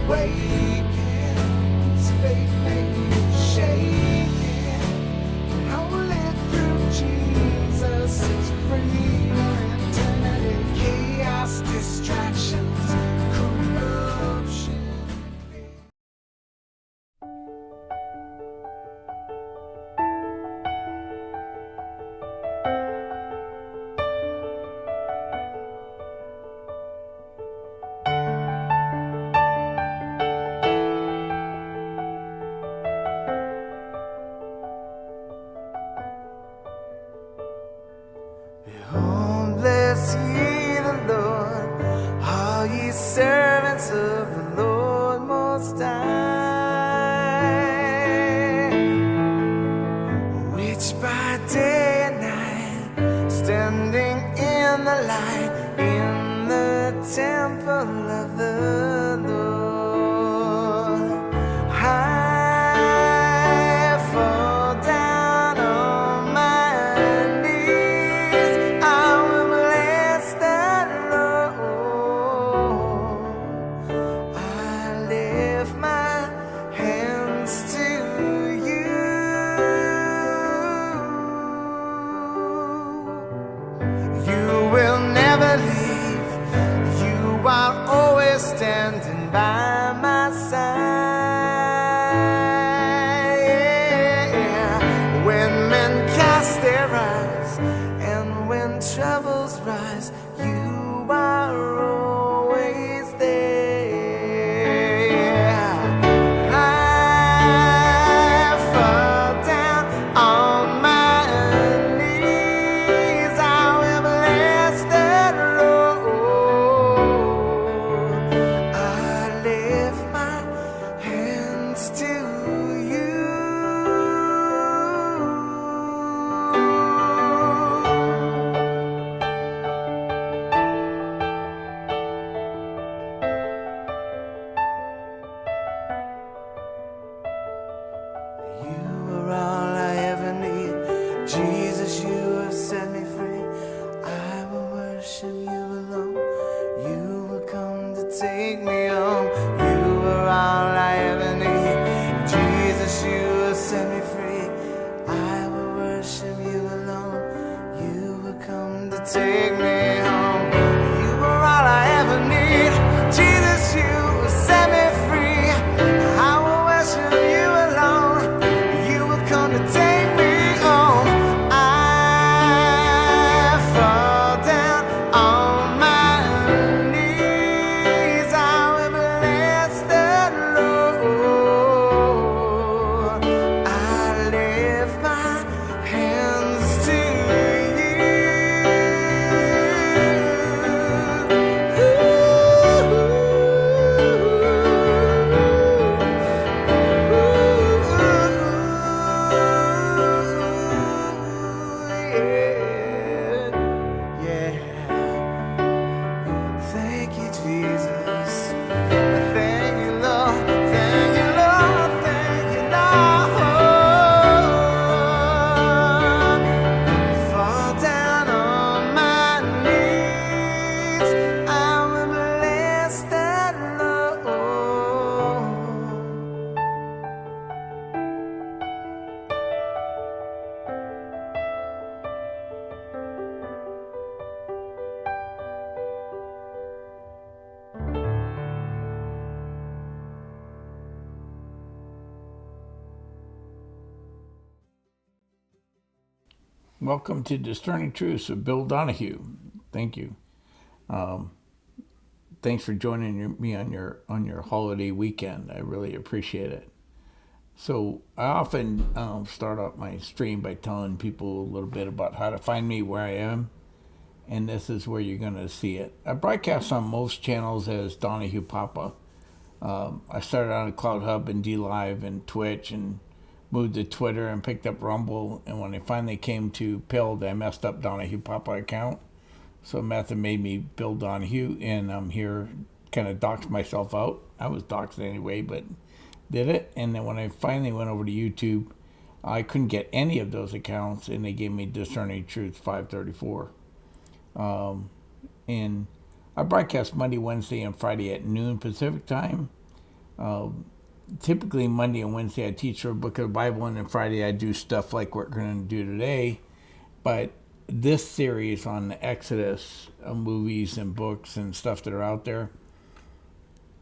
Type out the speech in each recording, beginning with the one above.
awakens, faith may be shaken, hold it through Jesus, it's freedom, eternity, chaos, distractions, corruption. Behold, bless ye the Lord, all ye servants of the Lord Most High, which by day and night, standing in the light, in the temple of the Lord, I fall down on my knees. I will bless the Lord. I lift my hands to you. You will never leave. You are always standing by my side. Yeah. When men cast their eyes and when troubles rise, you are always there. Yeah. I fall down on my knees. I will bless the Lord. I lift my hands to you. You are all I ever need. Jesus, you have set me free. I will worship you alone. You will come to take me home. You are all I ever need. Jesus, you have set me free. I will worship you alone. You will come to take me home. You are all I ever need. Jesus, you have set me free. I will worship you alone. You will come to take me home. I fall down on my knees. I will bless the Lord. I lift my hands to you. Thank you, Jesus. Thank you, Lord. Thank you, Lord. Thank you, Lord. Fall down on my knees. I will bless the Lord. Welcome to Discerning Truths with Bill Donahue. Thank you. Thanks for joining me on your holiday weekend. I really appreciate it. So I often start out my stream by telling people a little bit about how to find me where I am, and this is where you're going to see it. I broadcast on most channels as Donahue Papa. I started on Cloud Hub and DLive and Twitch and moved to Twitter and picked up Rumble. And when I finally came to Pilled, I messed up Donahue Papa account. So Method made me Bill Donahue, and I'm here kind of doxed myself out. I was doxed anyway, but did it. And then when I finally went over to YouTube, I couldn't get any of those accounts, and they gave me Discerning Truth 534. And I broadcast Monday, Wednesday, and Friday at noon Pacific time. Typically Monday and Wednesday I teach from a book of the Bible, and then Friday I do stuff like we're going to do today. But this series on the Exodus, movies and books and stuff that are out there,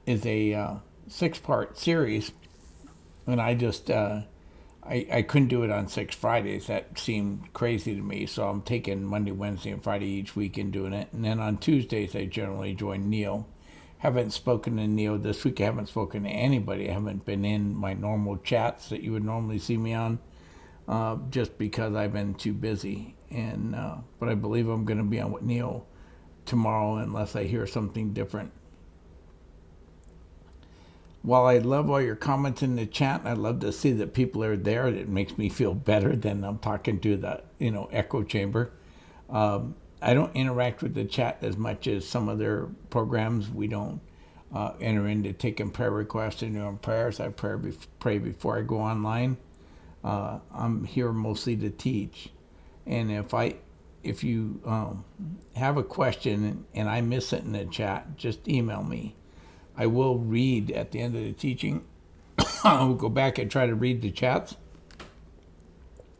is a 6-part series, and I couldn't do it on 6 Fridays. That seemed crazy to me, so I'm taking Monday, Wednesday, and Friday each week and doing it. And then on Tuesdays I generally join Neil. Haven't spoken to Neil this week. I haven't spoken to anybody. I haven't been in my normal chats that you would normally see me on, just because I've been too busy. And but I believe I'm going to be on with Neil tomorrow unless I hear something different. While I love all your comments in the chat, I love to see that people are there. It makes me feel better than I'm talking to the echo chamber. I don't interact with the chat as much as some other programs. We don't enter into taking prayer requests and doing prayers. I pray before I go online. I'm here mostly to teach, and if you have a question and I miss it in the chat, just email me. I will read at the end of the teaching. I'll go back and try to read the chats.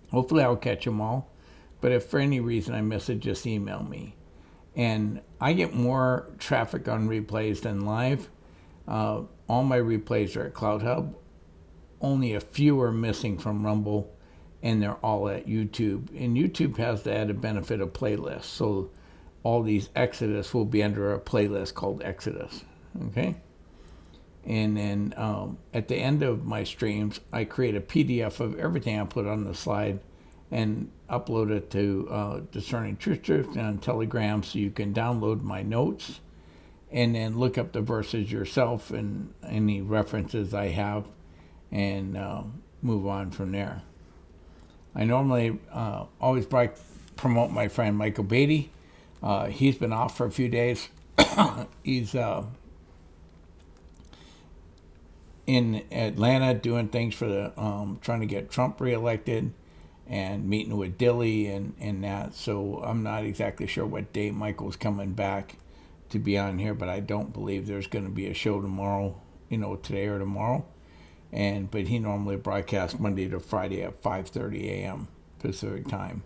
Hopefully I'll catch them all. But if for any reason I miss it, just email me. And I get more traffic on replays than live. All my replays are at Cloud Hub. Only a few are missing from Rumble, and they're all at YouTube. And YouTube has the added benefit of playlists. So all these Exodus will be under a playlist called Exodus. Okay? And then at the end of my streams, I create a PDF of everything I put on the slide and upload it to Discerning Truth on Telegram, so you can download my notes and then look up the verses yourself and any references I have, and move on from there. I normally always promote my friend Michael Beatty. He's been off for a few days. He's in Atlanta doing things for the trying to get Trump reelected and meeting with Dilly and that. So I'm not exactly sure what day Michael's coming back to be on here, but I don't believe there's going to be a show tomorrow, today or tomorrow. But he normally broadcasts Monday to Friday at 5:30 a.m. Pacific time.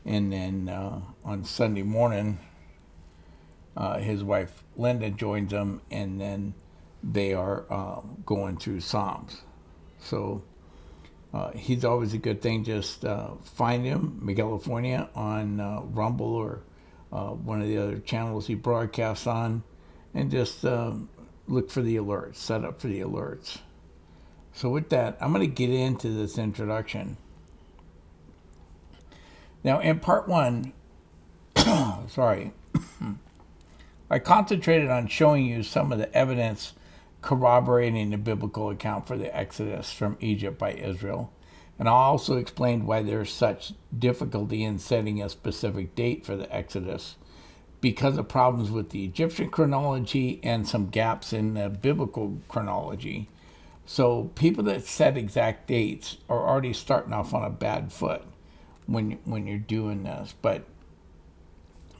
And then on Sunday morning, his wife Linda joins him, and then they are going through Psalms. So he's always a good thing. Just find him, Miguel California, on Rumble or one of the other channels he broadcasts on, and just look for the alerts, set up for the alerts. So with that, I'm going to get into this introduction. Now, in part one, I concentrated on showing you some of the evidence corroborating the biblical account for the Exodus from Egypt by Israel. And I also explained why there's such difficulty in setting a specific date for the Exodus, because of problems with the Egyptian chronology and some gaps in the biblical chronology. So people that set exact dates are already starting off on a bad foot when you're doing this. But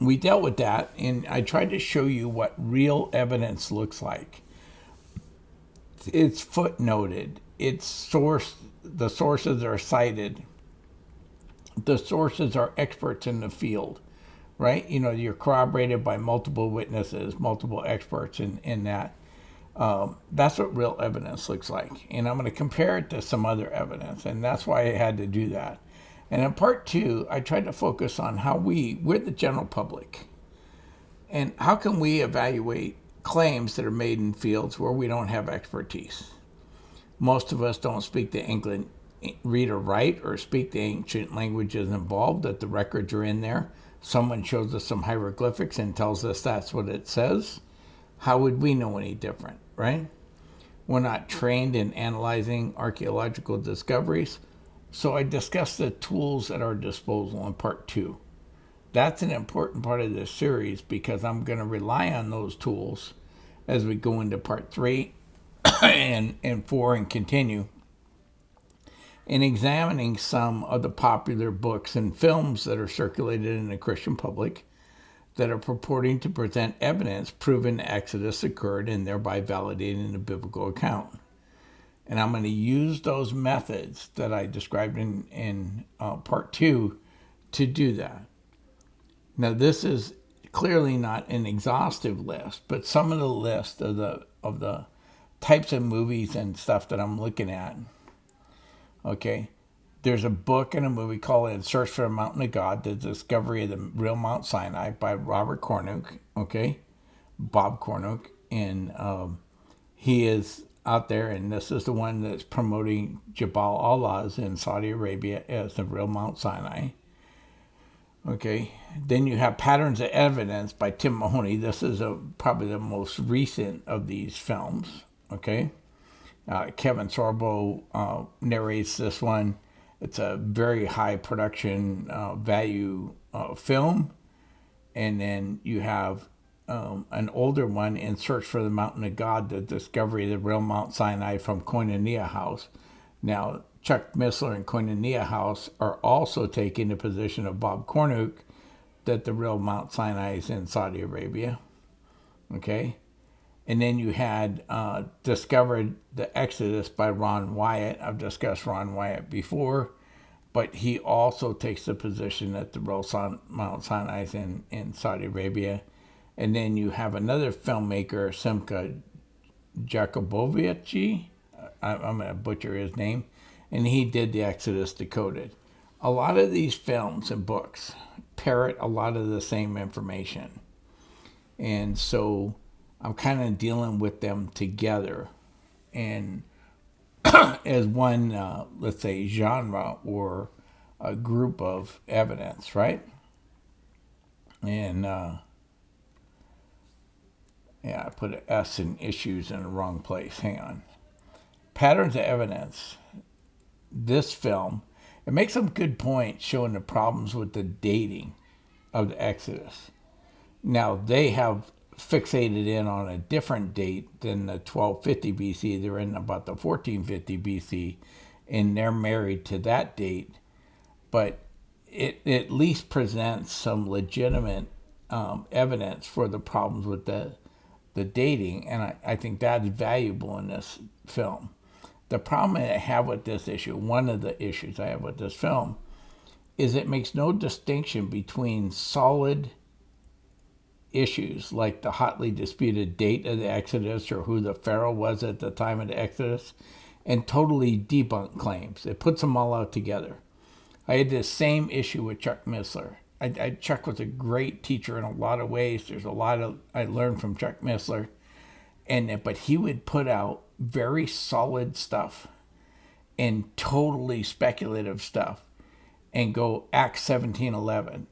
we dealt with that, and I tried to show you what real evidence looks like. It's footnoted. It's sourced. The sources are cited. The sources are experts in the field, right? You're corroborated by multiple witnesses, multiple experts in that. That's what real evidence looks like. And I'm going to compare it to some other evidence, and that's why I had to do that. And in part two, I tried to focus on how we're the general public, and how can we evaluate claims that are made in fields where we don't have expertise. Most of us don't speak the English, read or write, or speak the ancient languages involved, that the records are in there. Someone shows us some hieroglyphics and tells us that's what it says. How would we know any different, right? We're not trained in analyzing archaeological discoveries. So I discussed the tools at our disposal in part two. That's an important part of this series, because I'm going to rely on those tools as we go into part 3 and 4 and continue in examining some of the popular books and films that are circulated in the Christian public that are purporting to present evidence proving the Exodus occurred and thereby validating the biblical account. And I'm going to use those methods that I described in part 2 to do that. Now, this is clearly not an exhaustive list, but some of the list of the types of movies and stuff that I'm looking at. Okay, there's a book and a movie called In Search for the Mountain of God, The Discovery of the Real Mount Sinai by Robert Cornuke, okay? Bob Cornuke. And he is out there, and this is the one that's promoting Jabal Allah's in Saudi Arabia as the real Mount Sinai. Okay, then you have Patterns of Evidence by Tim Mahoney. This is probably the most recent of these films, okay? Kevin Sorbo narrates this one. It's a very high production value film. And then you have an older one, In Search for the Mountain of God, The Discovery of the Real Mount Sinai from Koinonia House. Now, Chuck Missler and Koinonia House are also taking the position of Bob Cornuke that the real Mount Sinai is in Saudi Arabia. Okay? And then you had Discovered the Exodus by Ron Wyatt. I've discussed Ron Wyatt before, but he also takes the position that the real Mount Sinai is in Saudi Arabia. And then you have another filmmaker, Simca Jacobovici. I'm going to butcher his name. And he did the Exodus Decoded. A lot of these films and books parrot a lot of the same information. And so I'm kind of dealing with them together and as one, let's say, genre or a group of evidence, right? And I put an S in issues in the wrong place. Hang on. Patterns of Evidence. This film, it makes some good points showing the problems with the dating of the Exodus. Now, they have fixated in on a different date than the 1250 BC. They're in about the 1450 BC, and they're married to that date. But it at least presents some legitimate evidence for the problems with the dating, and I think that's valuable in this film. The problem I have with this issue, one of the issues I have with this film, is it makes no distinction between solid issues like the hotly disputed date of the Exodus or who the Pharaoh was at the time of the Exodus and totally debunked claims. It puts them all out together. I had this same issue with Chuck Missler. Chuck was a great teacher in a lot of ways. There's a lot I learned from Chuck Missler. But he would put out very solid stuff and totally speculative stuff and go Acts 17:11.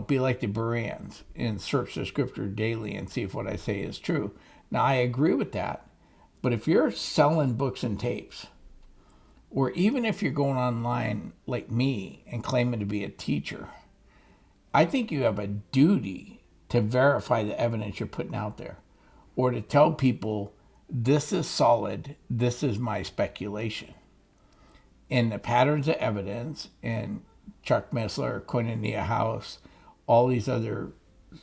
Be like the Bereans and search the scripture daily and see if what I say is true. Now, I agree with that. But if you're selling books and tapes, or even if you're going online like me and claiming to be a teacher, I think you have a duty to verify the evidence you're putting out there, or to tell people, this is solid, this is my speculation. And the Patterns of Evidence and Chuck Missler, Koinonia House, all these other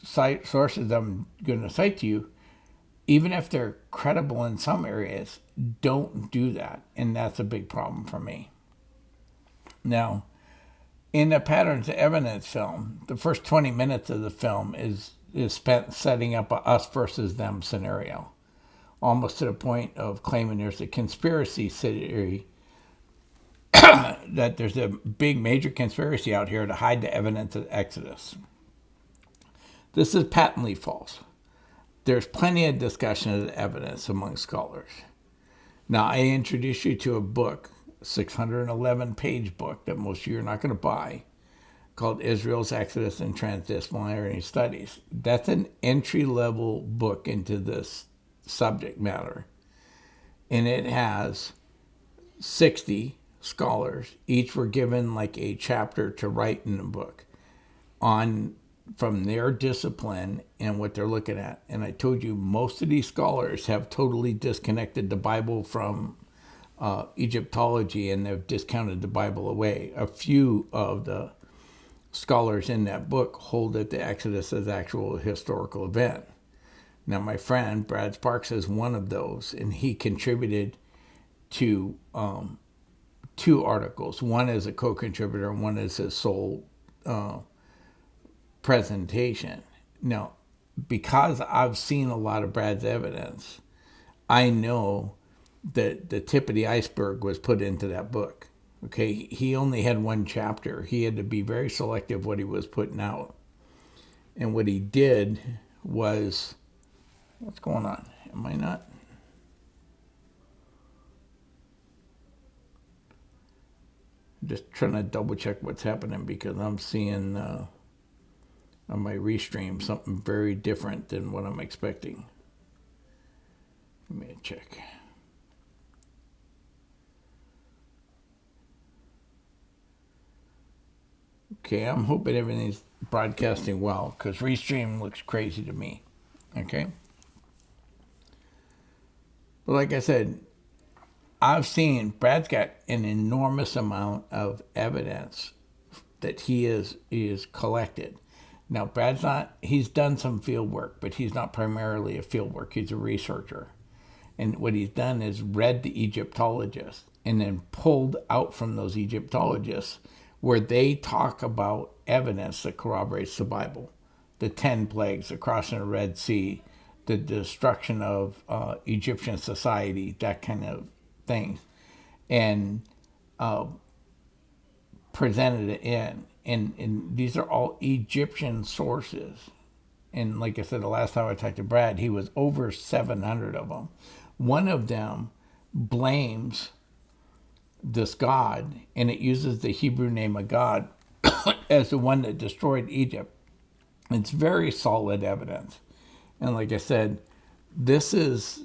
sources I'm going to cite to you, even if they're credible in some areas, don't do that. And that's a big problem for me. Now, in the Patterns of Evidence film, the first 20 minutes of the film is spent setting up a us versus them scenario, almost to the point of claiming there's a conspiracy theory, that there's a big major conspiracy out here to hide the evidence of Exodus. This is patently false. There's plenty of discussion of the evidence among scholars. Now, I introduced you to a book, a 611-page book that most of you are not going to buy, called Israel's Exodus and Transdisciplinary Studies. That's an entry-level book into this subject matter. And it has 60 scholars. Each were given like a chapter to write in the book from their discipline and what they're looking at. And I told you most of these scholars have totally disconnected the Bible from Egyptology, and they've discounted the Bible away. A few of the scholars in that book hold that the Exodus is actual historical event. Now, my friend Brad Sparks is one of those, and he contributed to two articles. One is a co-contributor, and one is his sole presentation. Now, because I've seen a lot of Brad's evidence, I know that the tip of the iceberg was put into that book. Okay, he only had one chapter. He had to be very selective what he was putting out. And what he did was, what's going on? Am I not? I'm just trying to double check what's happening because I'm seeing on my restream something very different than what I'm expecting. Give me a check. Okay, I'm hoping everything's broadcasting well because restream looks crazy to me. Okay? But like I said, I've seen Brad's got an enormous amount of evidence that he is collected. Now, Brad's not, he's done some field work, but he's not primarily a field work. He's a researcher. And what he's done is read the Egyptologists and then pulled out from those Egyptologists where they talk about evidence that corroborates the Bible. The 10 plagues, the crossing of the Red Sea, the destruction of Egyptian society, that kind of thing. And presented it in. And these are all Egyptian sources. And like I said, the last time I talked to Brad, he was over 700 of them. One of them blames this God, and it uses the Hebrew name of God as the one that destroyed Egypt. It's very solid evidence. And like I said, this is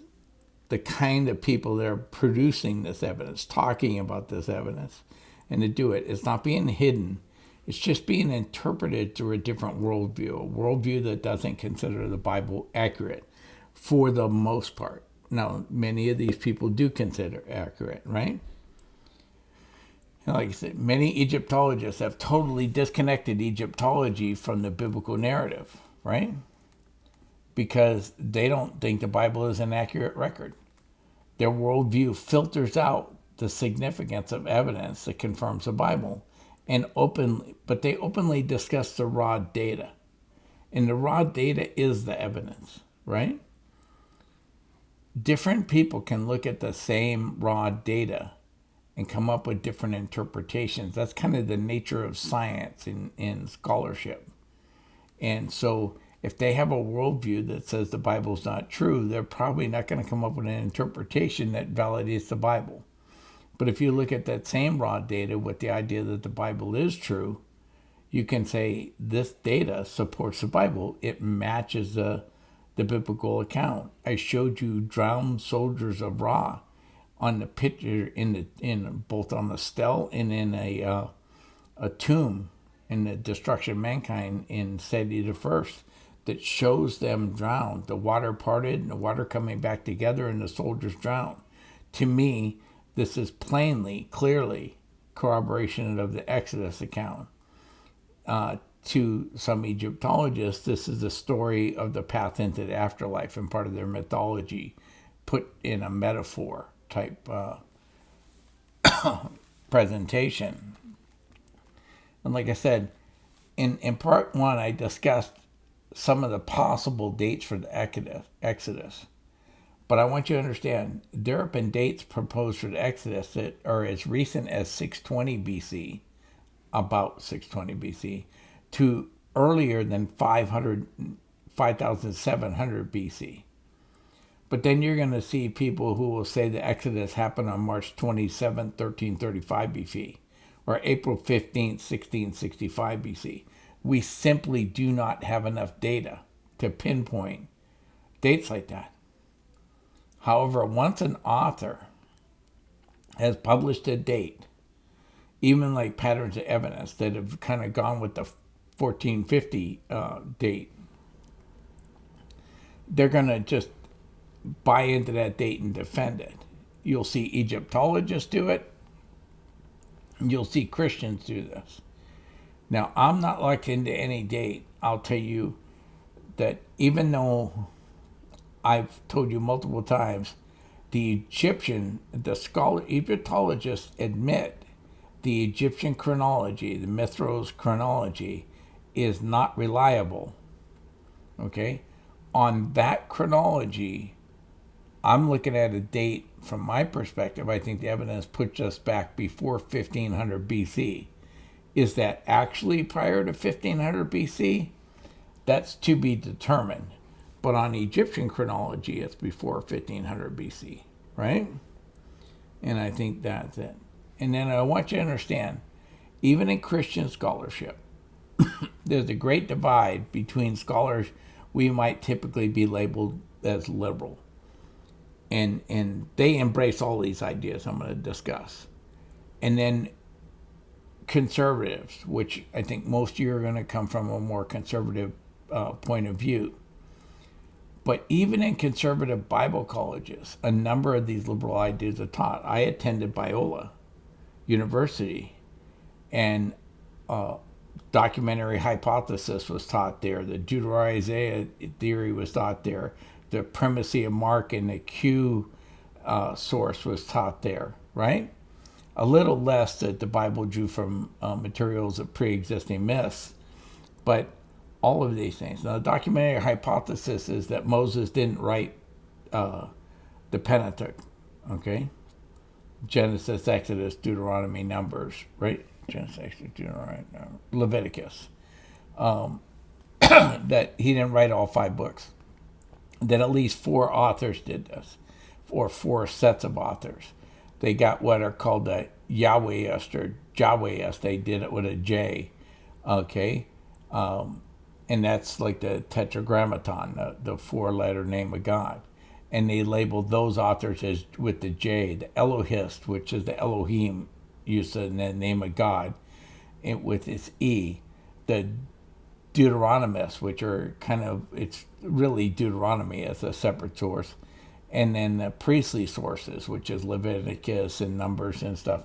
the kind of people that are producing this evidence, talking about this evidence. And to do it, it's not being hidden. It's just being interpreted through a different worldview, a worldview that doesn't consider the Bible accurate for the most part. Now, many of these people do consider accurate, right? And like I said, many Egyptologists have totally disconnected Egyptology from the biblical narrative, right? Because they don't think the Bible is an accurate record. Their worldview filters out the significance of evidence that confirms the Bible, but they openly discuss the raw data. And the raw data is the evidence, right? Different people can look at the same raw data and come up with different interpretations. That's kind of the nature of science and scholarship. And so if they have a worldview that says the Bible's not true, they're probably not going to come up with an interpretation that validates the Bible. But if you look at that same raw data with the idea that the Bible is true, you can say this data supports the Bible. It matches the biblical account. I showed you drowned soldiers of Ra on the picture in both on the stele and in a tomb in the destruction of mankind in Seti the First that shows them drowned. The water parted and the water coming back together and the soldiers drowned. To me, this is plainly, clearly corroboration of the Exodus account. To some Egyptologists, this is the story of the path into the afterlife and part of their mythology put in a metaphor type presentation. And like I said, in part one, I discussed some of the possible dates for the Exodus. But I want you to understand, there have been dates proposed for the Exodus that are as recent as 620 BC, about 620 BC, to earlier than 5,700 BC. But then you're going to see people who will say the Exodus happened on March 27, 1335 BC, or April 15, 1665 BC. We simply do not have enough data to pinpoint dates like that. However, once an author has published a date, even like patterns of evidence that have kind of gone with the 1450 date, they're going to just buy into that date and defend it. You'll see Egyptologists do it. You'll see Christians do this. Now, I'm not locked into any date. I'll tell you that even though I've told you multiple times, Egyptologists admit the Egyptian chronology, the Mithras chronology, is not reliable. Okay? On that chronology, I'm looking at a date from my perspective. I think the evidence puts us back before 1500 BC. Is that actually prior to 1500 BC? That's to be determined. But on Egyptian chronology, it's before 1500 BC, right? And I think that's it. And then I want you to understand, even in Christian scholarship, there's a great divide between scholars we might typically be labeled as liberal. And they embrace all these ideas I'm going to discuss. And then conservatives, which I think most of you are going to come from a more conservative point of view. But even in conservative Bible colleges, a number of these liberal ideas are taught. I attended Biola University, and documentary hypothesis was taught there. The Deutero-Isaiah theory was taught there. The primacy of Mark and the Q source was taught there, right? A little less that the Bible drew from materials of pre-existing myths, but all of these things. Now, the documentary hypothesis is that Moses didn't write the Pentateuch, okay? Genesis, Exodus, Deuteronomy, Numbers, right? Genesis, Exodus, Deuteronomy, Leviticus. That he didn't write all 5 books. That at least 4 authors did this, or 4 sets of authors. They got what are called the Yahwehist or Jahwehist. They did it with a J, okay? And that's like the Tetragrammaton, the 4-letter name of God. And they labeled those authors as with the J, the Elohist, which is the Elohim, used in the name of God, and with its E, the Deuteronomists, which are kind of, it's really Deuteronomy as a separate source, and then the priestly sources, which is Leviticus and Numbers and stuff.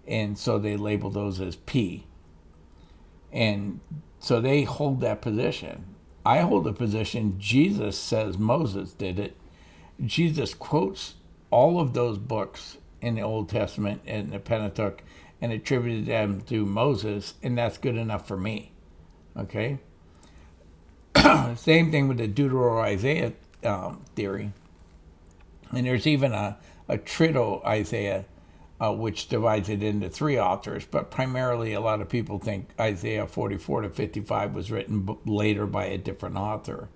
And so they label those as P. And so they hold that position. I hold the position Jesus says Moses did it. Jesus quotes all of those books in the Old Testament and the Pentateuch and attributed them to Moses, and that's good enough for me. Okay? Same thing with the Deutero-Isaiah theory. And there's even a Trito-Isaiah, which divides it into 3 authors, but primarily a lot of people think Isaiah 44 to 55 was written later by a different author.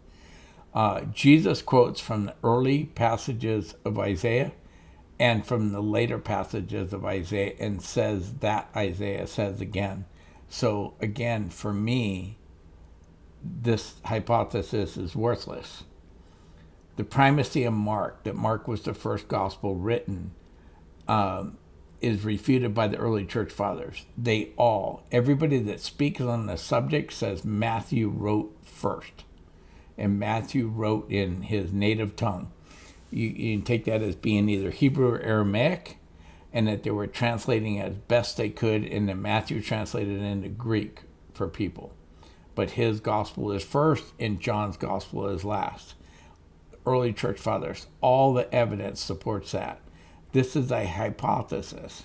Jesus quotes from the early passages of Isaiah and from the later passages of Isaiah and says that Isaiah says again. So again, for me, this hypothesis is worthless. The primacy of Mark, that Mark was the first gospel written, is refuted by the early church fathers. Everybody that speaks on the subject says Matthew wrote first. And Matthew wrote in his native tongue. You can take that as being either Hebrew or Aramaic, and that they were translating as best they could, and then Matthew translated into Greek for people. But his gospel is first, and John's gospel is last. Early church fathers, all the evidence supports that. This is a hypothesis.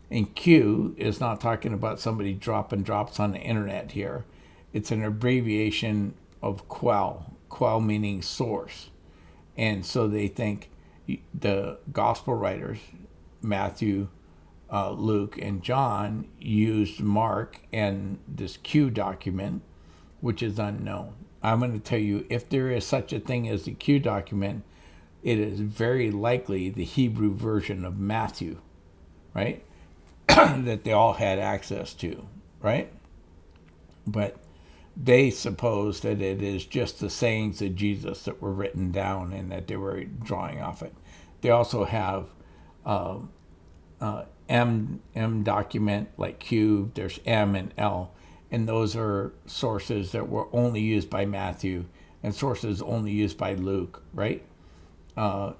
And Q is not talking about somebody dropping drops on the internet here. It's an abbreviation of quell meaning source. And so they think the gospel writers, Matthew, Luke, and John, used Mark and this Q document, which is unknown. I'm going to tell you, if there is such a thing as the Q document, it is very likely the Hebrew version of Matthew, right? That they all had access to, right? But they suppose that it is just the sayings of Jesus that were written down and that they were drawing off it. They also have M document like Q, there's M and L, and those are sources that were only used by Matthew and sources only used by Luke, right?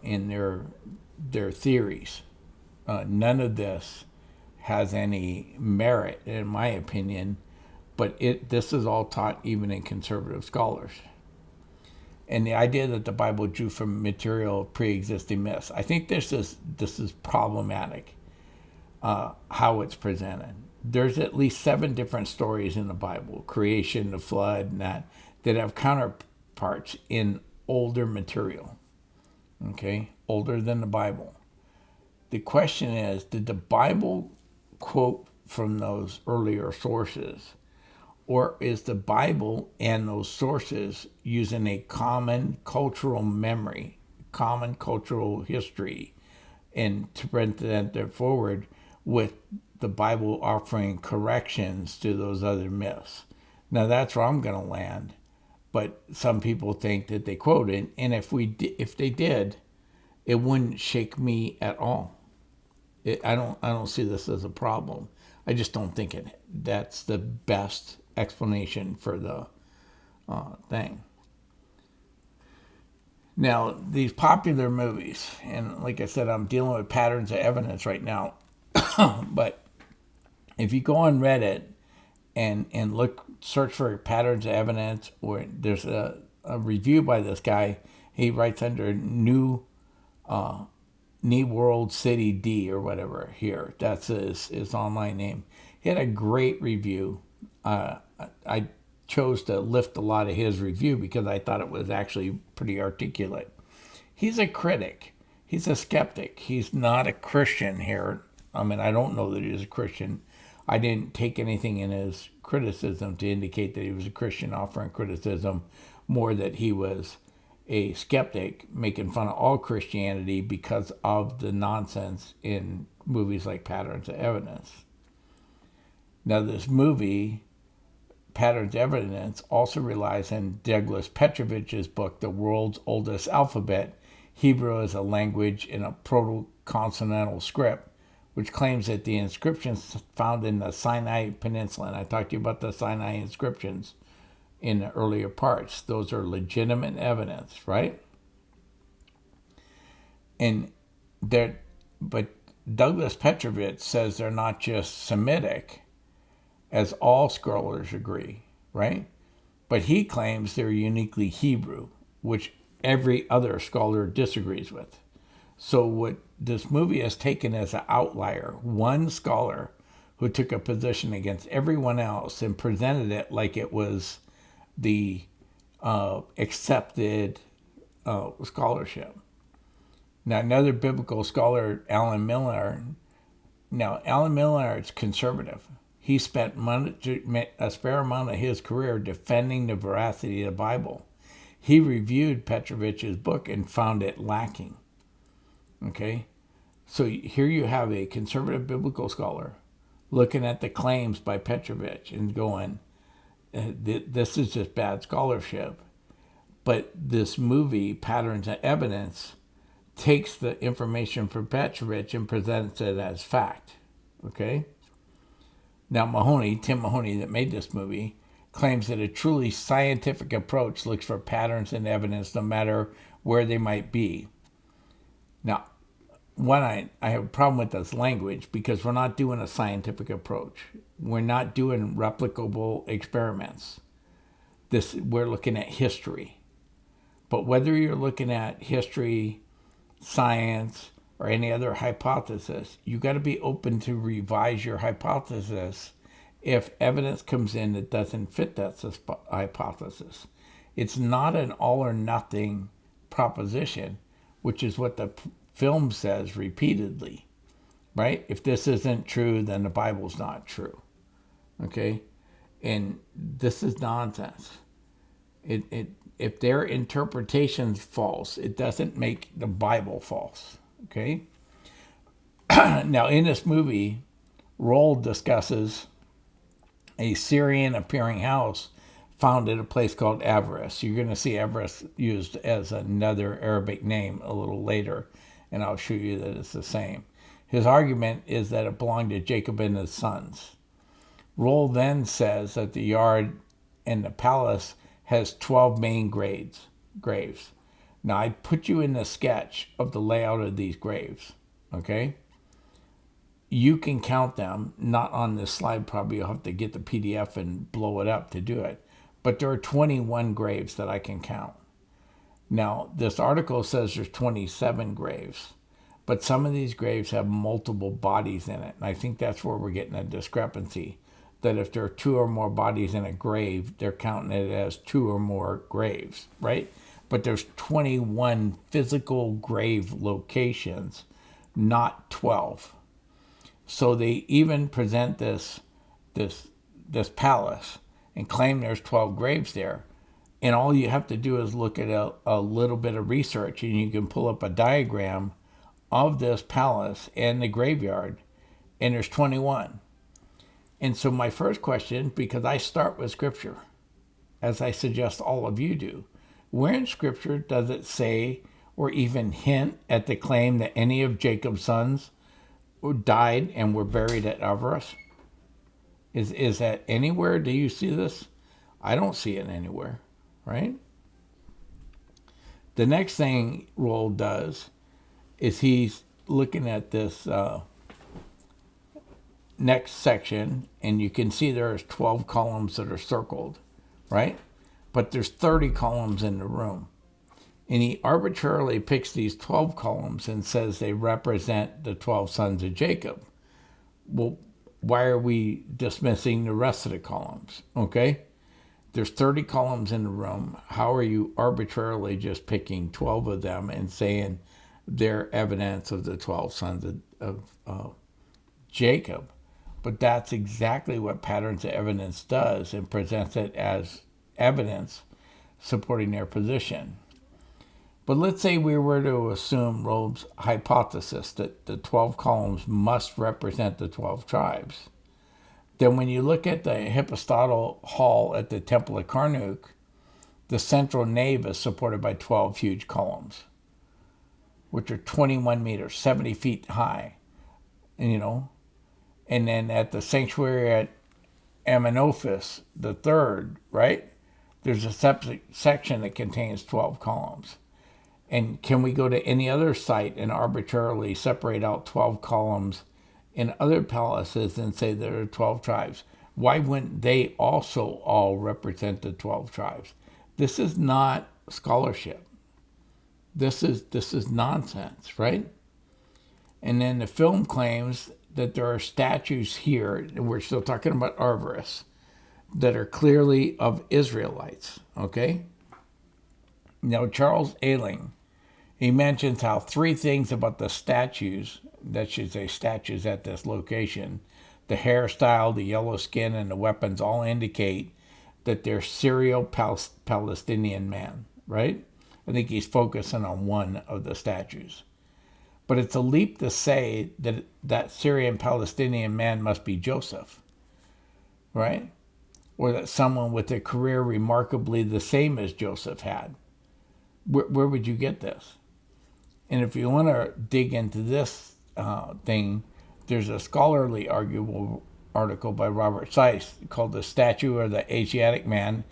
In their theories. None of this has any merit, in my opinion, but this is all taught even in conservative scholars. And the idea that the Bible drew from material of pre-existing myths, I think this is problematic. How it's presented. There's at least 7 different stories in the Bible: creation, the flood, and that have counterparts in older material. Okay, older than the Bible. The question is, did the Bible quote from those earlier sources? Or is the Bible and those sources using a common cultural memory, common cultural history, and to present it forward with the Bible offering corrections to those other myths? Now that's where I'm going to land. But some people think that they quoted, and if they did, it wouldn't shake me at all. I don't see this as a problem. I just don't think that's the best explanation for the thing. Now, these popular movies, and like I said, I'm dealing with patterns of evidence right now. But if you go on Reddit and search for patterns of evidence, or there's a review by this guy, he writes under New World City D or whatever here. That's his online name. He had a great review. I chose to lift a lot of his review because I thought it was actually pretty articulate. He's a critic. He's a skeptic. He's not a Christian here. I mean, I don't know that he's a Christian. I didn't take anything in his criticism to indicate that he was a Christian offering criticism, more that he was a skeptic making fun of all Christianity because of the nonsense in movies like Patterns of Evidence. Now, this movie, Patterns of Evidence, also relies on Douglas Petrovich's book, The World's Oldest Alphabet, Hebrew as a Language in a Proto-Consonantal Script, which claims that the inscriptions found in the Sinai Peninsula, and I talked to you about the Sinai inscriptions in the earlier parts, those are legitimate evidence, right? But Douglas Petrovich says they're not just Semitic, as all scholars agree, right? But he claims they're uniquely Hebrew, which every other scholar disagrees with. So what this movie has taken as an outlier, one scholar who took a position against everyone else and presented it like it was the accepted scholarship. Now, another biblical scholar, Alan Miller. Now, Alan Miller is conservative. He spent a spare amount of his career defending the veracity of the Bible. He reviewed Petrovich's book and found it lacking. Okay? So here you have a conservative biblical scholar looking at the claims by Petrovich and going, this is just bad scholarship. But this movie, Patterns of Evidence, takes the information from Petrovich and presents it as fact. Okay? Now, Tim Mahoney, that made this movie, claims that a truly scientific approach looks for patterns in evidence no matter where they might be. Now, I have a problem with this language because we're not doing a scientific approach. We're not doing replicable experiments. We're looking at history. But whether you're looking at history, science, or any other hypothesis, you got to be open to revise your hypothesis if evidence comes in that doesn't fit that hypothesis. It's not an all or nothing proposition, which is what the film says repeatedly, right? If this isn't true, then the Bible's not true, okay? And this is nonsense. If their interpretation's false, it doesn't make the Bible false, okay? Now, in this movie, Roald discusses a Syrian appearing house found at a place called Avaris. You're going to see Avaris used as another Arabic name a little later, and I'll show you that it's the same. His argument is that it belonged to Jacob and his sons. Roald then says that the yard and the palace has 12 main graves. Now, I put you in the sketch of the layout of these graves, okay? you can count them, not on this slide, probably you'll have to get the PDF and blow it up to do it. But there are 21 graves that I can count. Now, this article says there's 27 graves, but some of these graves have multiple bodies in it. And I think that's where we're getting a discrepancy, that if there are 2 or more bodies in a grave, they're counting it as 2 or more graves, right? But there's 21 physical grave locations, not 12. So they even present this palace and claim there's 12 graves there. And all you have to do is look at a little bit of research, and you can pull up a diagram of this palace and the graveyard, and there's 21. And so my first question, because I start with Scripture, as I suggest all of you do, where in Scripture does it say or even hint at the claim that any of Jacob's sons died and were buried at Avarice? Is that anywhere? Do you see this? I don't see it anywhere, right? The next thing Roll does is he's looking at this next section, and you can see there's 12 columns that are circled, right? But there's 30 columns in the room. And he arbitrarily picks these 12 columns and says they represent the 12 sons of Jacob. Well, why are we dismissing the rest of the columns? Okay? There's 30 columns in the room. How are you arbitrarily just picking 12 of them and saying they're evidence of the 12 sons of Jacob? But that's exactly what Patterns of Evidence does, and presents it as evidence supporting their position. But let's say we were to assume Robe's hypothesis that the 12 columns must represent the 12 tribes. Then when you look at the hypostyle hall at the Temple of Karnak, the central nave is supported by 12 huge columns, which are 21 meters, 70 feet high, and then at the sanctuary at Amenophis, the third, right, there's a separate section that contains 12 columns. And can we go to any other site and arbitrarily separate out 12 columns in other palaces and say there are 12 tribes? Why wouldn't they also all represent the 12 tribes? This is not scholarship. This is nonsense, right? And then the film claims that there are statues here, and we're still talking about Avarice, that are clearly of Israelites, okay? Now, Charles Ayling, he mentions how 3 things about the statues, that should say statues at this location, the hairstyle, the yellow skin, and the weapons all indicate that they're Syro-Palestinian man, right? I think he's focusing on one of the statues. But it's a leap to say that that Syrian-Palestinian man must be Joseph, right? Or that someone with a career remarkably the same as Joseph had. Where would you get this? And if you want to dig into this thing, there's a scholarly article by Robert Seiss called The Statue of the Asiatic Man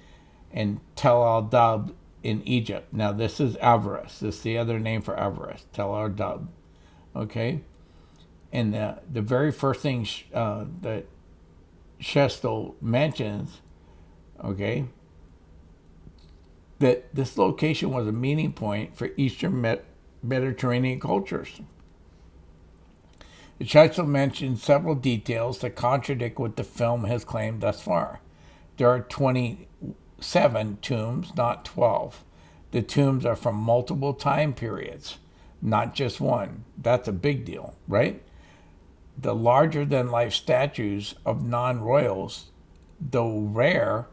in Tel al-Dab in Egypt. Now, this is Avarice. This is the other name for Avarice, Tel al-Dab. Okay? And the very first thing that Shestel mentions, okay, that this location was a meeting point for Eastern Mediterranean cultures. Shestel mentions several details that contradict what the film has claimed thus far. There are 27 tombs, not 12. The tombs are from multiple time periods, not just one. That's a big deal, right? The larger-than-life statues of non-royals, though rare,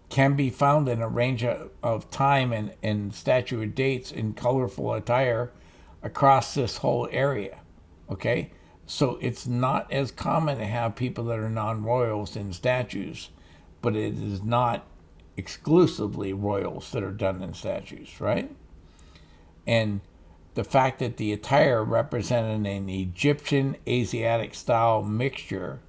can be found in a range of time and statue dates in colorful attire across this whole area, okay? So it's not as common to have people that are non-royals in statues, but it is not exclusively royals that are done in statues, right? And the fact that the attire represented an Egyptian Asiatic style mixture,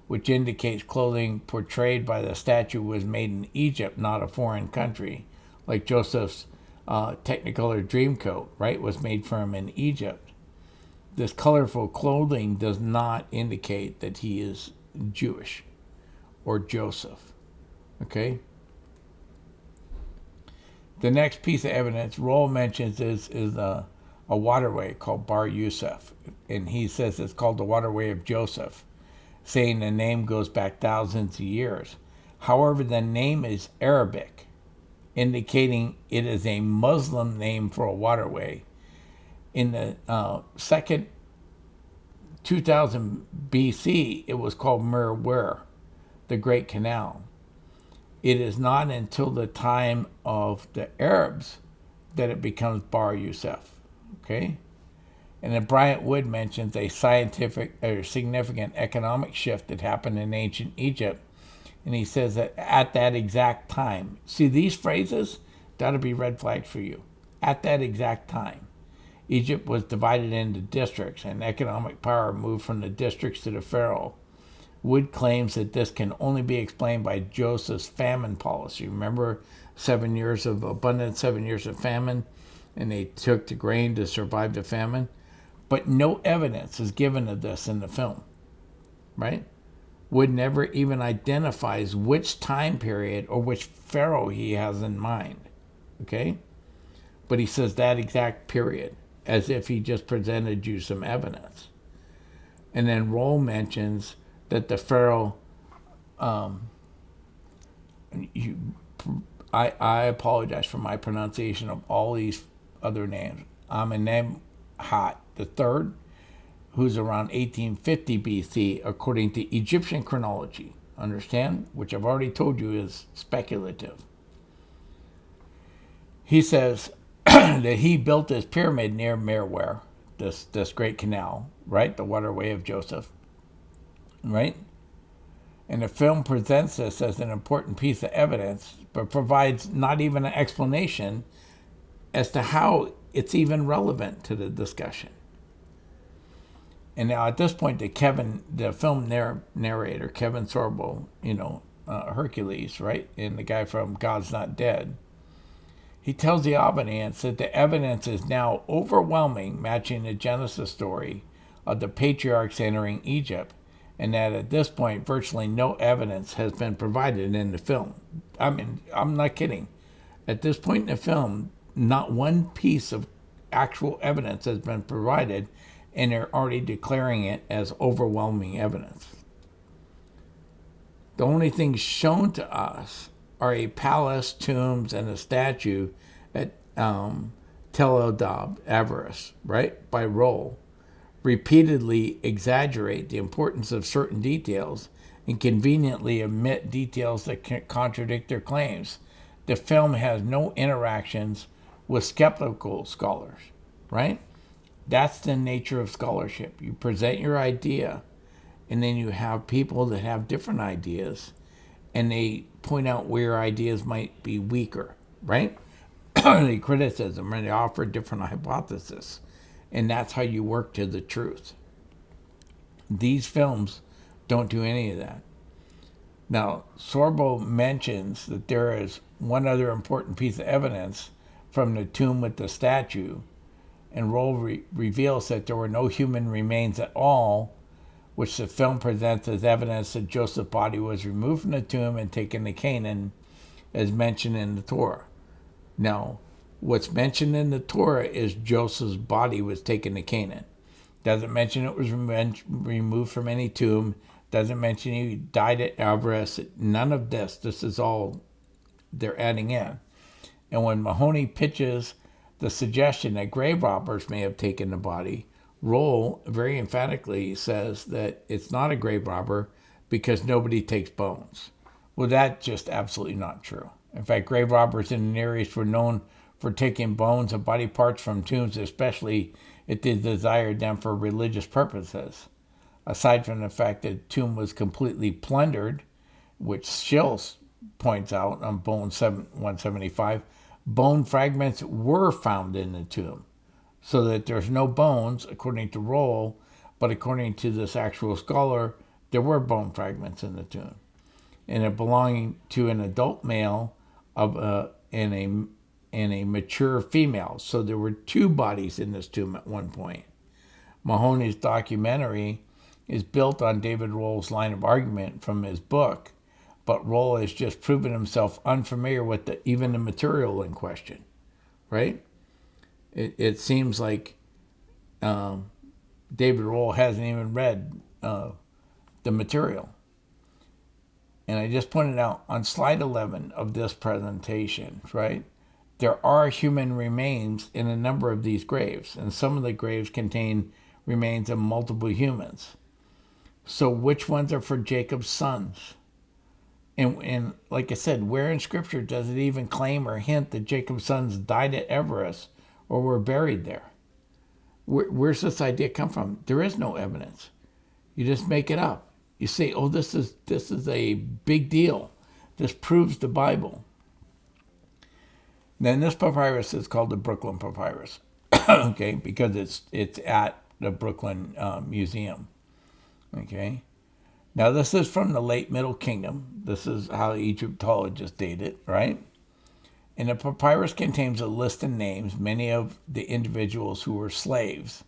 which indicates clothing portrayed by the statue was made in Egypt, not a foreign country, like Joseph's Technicolor Dreamcoat, right, was made for him in Egypt. this colorful clothing does not indicate that he is Jewish or Joseph. Okay? The next piece of evidence Roll mentions is a waterway called Bar Yusuf. And he says it's called the waterway of Joseph, saying the name goes back thousands of years. However, the name is Arabic, indicating it is a Muslim name for a waterway. In the second 2000 BC, it was called Merwer, the Great Canal. It is not until the time of the Arabs that it becomes Bar Yusuf. Okay? And then Bryant Wood mentions a scientific or significant economic shift that happened in ancient Egypt. And he says that at that exact time, see these phrases, that'll be red flags for you. At that exact time, Egypt was divided into districts and economic power moved from the districts to the pharaoh. Wood claims that this can only be explained by Joseph's famine policy. Remember 7 years of abundance, 7 years of famine, and they took the grain to survive the famine? But no evidence is given of this in the film, right? Wood never even identifies which time period or which pharaoh he has in mind, okay? But he says that exact period, as if he just presented you some evidence. And then Roll mentions that the pharaoh, I apologize for my pronunciation of all these other names. Amenemhat III, who's around 1850 BC, according to Egyptian chronology. Understand? Which I've already told you is speculative. He says that he built this pyramid near Merwer, this great canal, right? The waterway of Joseph, right? And the film presents this as an important piece of evidence, but provides not even an explanation as to how it's even relevant to the discussion. And now at this point, the film narrator, Kevin Sorbo, Hercules, right? And the guy from God's Not Dead, he tells the audience that the evidence is now overwhelming, matching the Genesis story of the patriarchs entering Egypt, and that at this point, virtually no evidence has been provided in the film. I mean, I'm not kidding. At this point in the film, not one piece of actual evidence has been provided, and they're already declaring it as overwhelming evidence. The only things shown to us are a palace, tombs, and a statue at Tel Adab, Avaris, right, by Roll, repeatedly exaggerate the importance of certain details and conveniently omit details that contradict their claims. The film has no interactions with skeptical scholars, right? That's the nature of scholarship. You present your idea, and then you have people that have different ideas, and they point out where ideas might be weaker, right? They criticism, and they offer different hypotheses. And that's how you work to the truth. These films don't do any of that. Now, Sorbo mentions that there is one other important piece of evidence from the tomb with the statue, and Roll reveals that there were no human remains at all, which the film presents as evidence that Joseph's body was removed from the tomb and taken to Canaan, as mentioned in the Torah. Now, what's mentioned in the Torah is Joseph's body was taken to Canaan. Doesn't mention it was removed from any tomb. Doesn't mention he died at Avaris. None of this. This is all they're adding in. And when Mahoney pitches the suggestion that grave robbers may have taken the body, Roll very emphatically says that it's not a grave robber because nobody takes bones. Well, that's just absolutely not true. In fact, grave robbers in the Near East were known for taking bones and body parts from tombs, especially if they desired them for religious purposes. Aside from the fact that the tomb was completely plundered, which Schills points out on Bone 175, bone fragments were found in the tomb. So that there's no bones, according to Roll, but according to this actual scholar, there were bone fragments in the tomb. And it belonging to an adult male and a mature female. So there were two bodies in this tomb at one point. Mahoney's documentary is built on David Roll's line of argument from his book, but Roll has just proven himself unfamiliar with even the material in question, right? It seems like David Roll hasn't even read the material. And I just pointed out on slide 11 of this presentation, right? There are human remains in a number of these graves, and some of the graves contain remains of multiple humans. So which ones are for Jacob's sons? And like I said, where in Scripture does it even claim or hint that Jacob's sons died at Everest or were buried there? Where's this idea come from? There is no evidence. You just make it up. You say, oh, this is a big deal. This proves the Bible. Then this papyrus is called the Brooklyn Papyrus, okay, because it's at the Brooklyn Museum, okay. Now this is from the late Middle Kingdom. This is how Egyptologists date it, right? And the papyrus contains a list of names, many of the individuals who were slaves.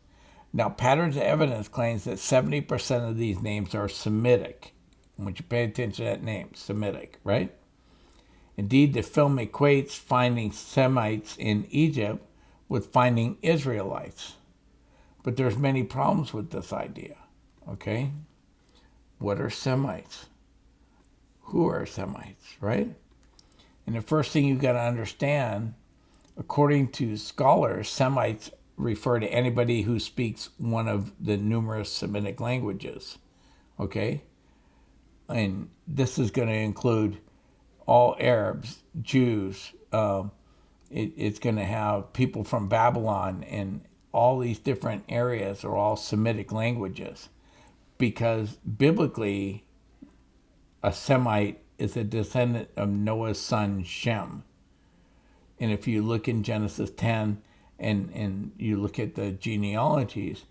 Now, Patterns of Evidence claims that 70% of these names are Semitic. I want you to pay attention to that name, Semitic, right? Indeed, the film equates finding Semites in Egypt with finding Israelites. But there's many problems with this idea, okay? What are Semites? Who are Semites, right? And the first thing you've got to understand, according to scholars, Semites refer to anybody who speaks one of the numerous Semitic languages, okay? And this is going to include all Arabs, Jews. It's going to have people from Babylon, and all these different areas are all Semitic languages, because biblically, a Semite is a descendant of Noah's son Shem. And if you look in Genesis 10 and you look at the genealogies,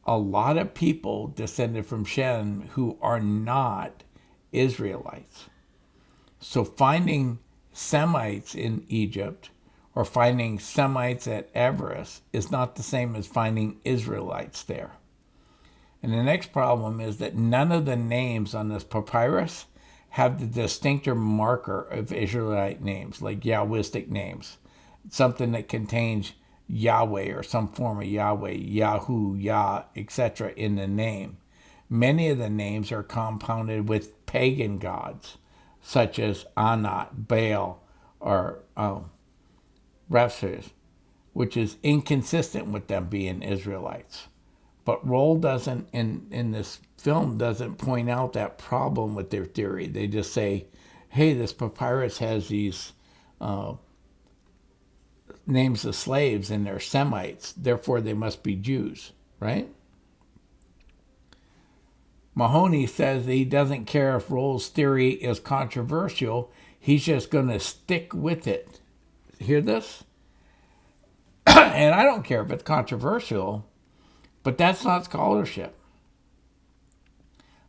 a lot of people descended from Shem who are not Israelites. So finding Semites in Egypt or finding Semites at Everest is not the same as finding Israelites there. And the next problem is that none of the names on this papyrus have the distinctive marker of Israelite names, like Yahwistic names, something that contains Yahweh or some form of Yahweh, Yahu, Yah, etc. in the name. Many of the names are compounded with pagan gods, such as Anat, Baal, or Rapsers, which is inconsistent with them being Israelites. But Roll doesn't, in this film, doesn't point out that problem with their theory. They just say, hey, this papyrus has these names of slaves and they're Semites, therefore they must be Jews, right? Mahoney says he doesn't care if Roll's theory is controversial, he's just going to stick with it. Hear this? And I don't care if it's controversial, but that's not scholarship.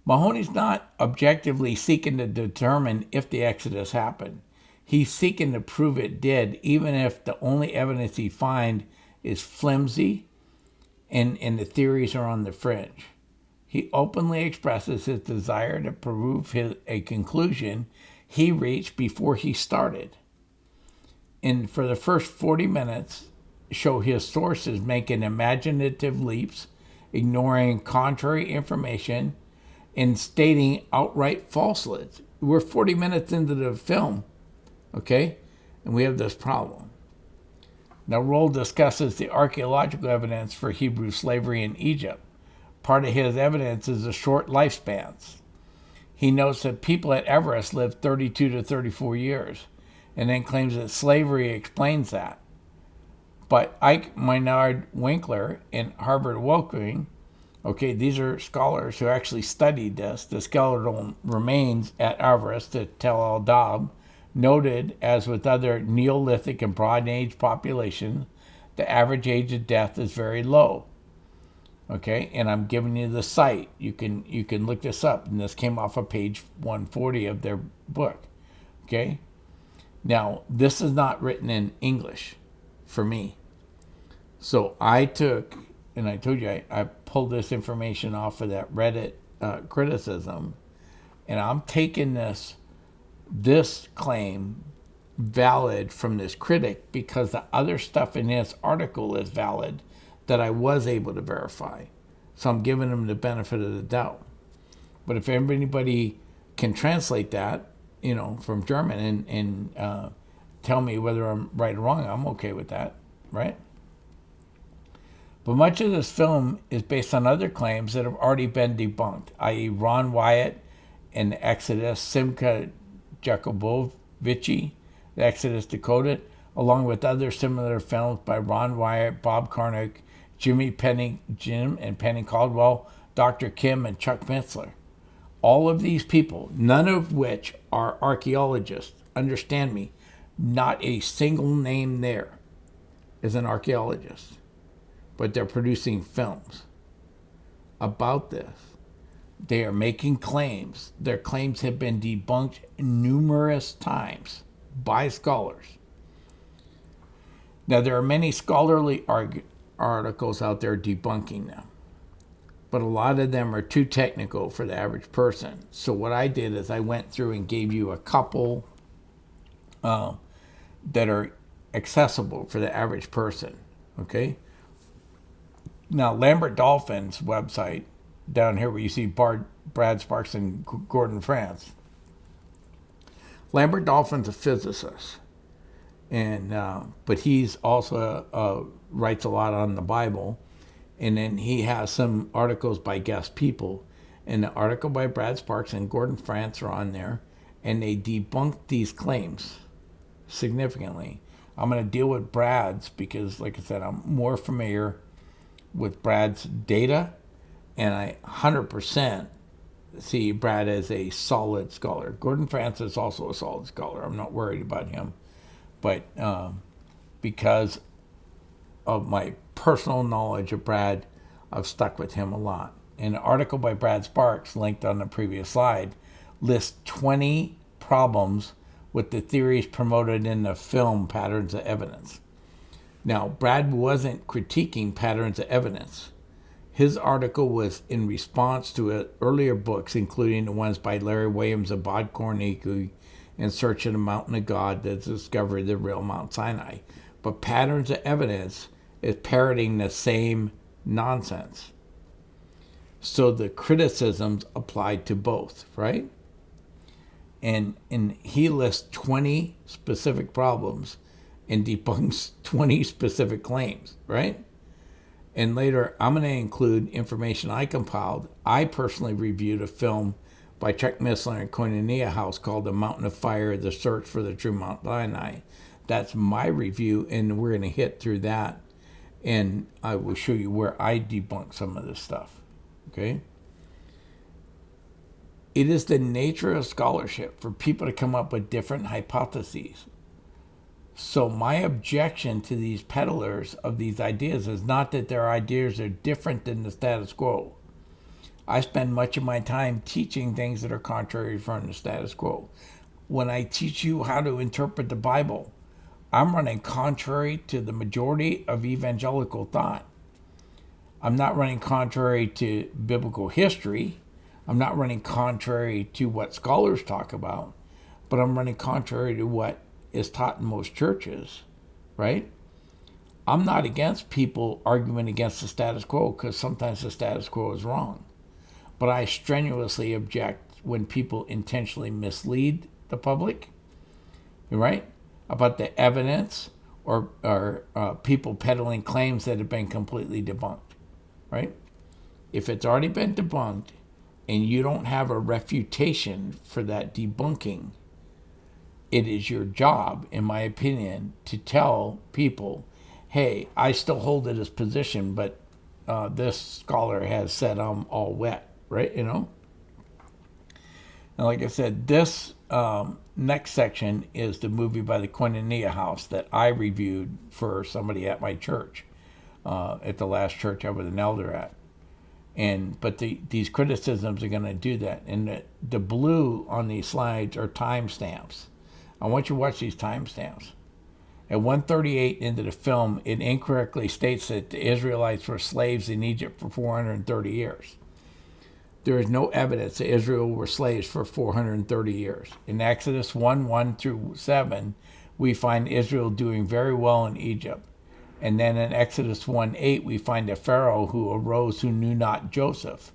Mahoney's not objectively seeking to determine if the Exodus happened. He's seeking to prove it did, even if the only evidence he finds is flimsy and the theories are on the fringe. He openly expresses his desire to prove a conclusion he reached before he started. And for the first 40 minutes, show his sources making imaginative leaps, ignoring contrary information, and stating outright falsehoods. We're 40 minutes into the film, okay? And we have this problem. Now, Roll discusses the archaeological evidence for Hebrew slavery in Egypt. Part of his evidence is the short lifespans. He notes that people at Everest lived 32 to 34 years, and then claims that slavery explains that. But Ike Maynard Winkler and Harvard Woking, okay, these are scholars who actually studied this. The skeletal remains at Everest at Tel el-Dab noted, as with other Neolithic and Bronze Age populations, the average age of death is very low. Okay, and I'm giving you the site. You can look this up, and this came off of page 140 of their book. Okay, now this is not written in English for me, so I took, and I told you I pulled this information off of that Reddit criticism, and I'm taking this claim valid from this critic because the other stuff in his article is valid that I was able to verify. So I'm giving him the benefit of the doubt. But if anybody can translate that, from German and tell me whether I'm right or wrong, I'm okay with that, right? But much of this film is based on other claims that have already been debunked, i.e. Ron Wyatt and the Exodus, Simca Jacobovici, the Exodus Decoded, along with other similar films by Ron Wyatt, Bob Karnick, Jim and Penny Caldwell, Dr. Kim, and Chuck Missler. All of these people, none of which are archaeologists, understand me, not a single name there is an archaeologist, but they're producing films about this. They are making claims. Their claims have been debunked numerous times by scholars. Now, there are many scholarly articles out there debunking them, but a lot of them are too technical for the average person. So what I did is I went through and gave you a couple that are accessible for the average person, okay? Now, Lambert Dolphin's website, down here where you see Brad Sparks and Gordon France, Lambert Dolphin's a physicist, and but he's also writes a lot on the Bible, and then he has some articles by guest people, and the article by Brad Sparks and Gordon France are on there, and they debunk these claims significantly. I'm going to deal with Brad's because, like I said, I'm more familiar with Brad's data, and I 100% see Brad as a solid scholar. Gordon France is also a solid scholar. I'm not worried about him. But because of my personal knowledge of Brad, I've stuck with him a lot. And an article by Brad Sparks, linked on the previous slide, lists 20 problems with the theories promoted in the film Patterns of Evidence. Now, Brad wasn't critiquing Patterns of Evidence. His article was in response to earlier books, including the ones by Larry Williams and Bob Kornicki, In Search of the Mountain of God, that discovered the real Mount Sinai. But Patterns of Evidence is parroting the same nonsense. So the criticisms applied to both, right? And he lists 20 specific problems and debunks 20 specific claims, right? And later, I'm going to include information I compiled. I personally reviewed a film by Chuck Missler and Koinonia House called The Mountain of Fire, The Search for the True Mount Sinai. That's my review, and we're going to hit through that. And I will show you where I debunk some of this stuff, okay? It is the nature of scholarship for people to come up with different hypotheses. So my objection to these peddlers of these ideas is not that their ideas are different than the status quo. I spend much of my time teaching things that are contrary from the status quo. When I teach you how to interpret the Bible, I'm running contrary to the majority of evangelical thought. I'm not running contrary to biblical history. I'm not running contrary to what scholars talk about, but I'm running contrary to what is taught in most churches, right? I'm not against people arguing against the status quo because sometimes the status quo is wrong. But I strenuously object when people intentionally mislead the public, right? About the evidence or people peddling claims that have been completely debunked, right? If it's already been debunked and you don't have a refutation for that debunking, it is your job, in my opinion, to tell people, hey, I still hold it as position, but this scholar has said I'm all wet, right? And like I said, this next section is the movie by the Koinonia House that I reviewed for somebody at my church, at the last church I was an elder at. But these criticisms are going to do that. And the blue on these slides are timestamps. I want you to watch these timestamps. At 138 into the film, it incorrectly states that the Israelites were slaves in Egypt for 430 years. There is no evidence that Israel were slaves for 430 years. In Exodus 1:1 through 7, we find Israel doing very well in Egypt. And then in Exodus 1:8, we find a Pharaoh who arose who knew not Joseph.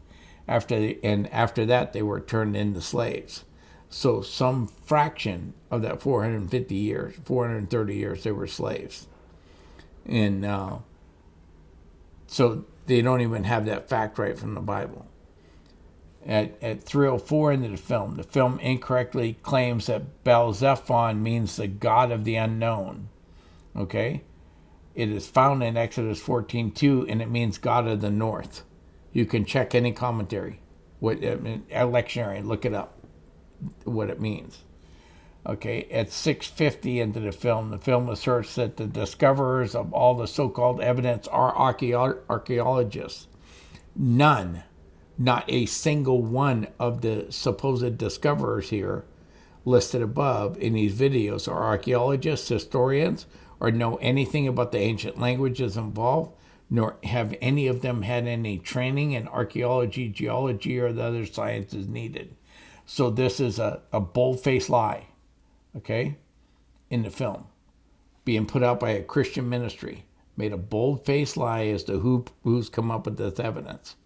After that, they were turned into slaves. So some fraction of that 450 years, 430 years, they were slaves. And so they don't even have that fact right from the Bible. At 304 into the film incorrectly claims that Baal-zephon means the God of the unknown. Okay? It is found in Exodus 14:2, and it means God of the North. You can check any commentary, a lectionary, look it up, what it means. Okay, at 650 into the film asserts that the discoverers of all the so-called evidence are archaeologists. None, not a single one of the supposed discoverers here listed above in these videos are archaeologists, historians, or know anything about the ancient languages involved, nor have any of them had any training in archaeology, geology, or the other sciences needed. So this is a bold-faced lie, okay, in the film, being put out by a Christian ministry, made a bold-faced lie as to who's come up with this evidence,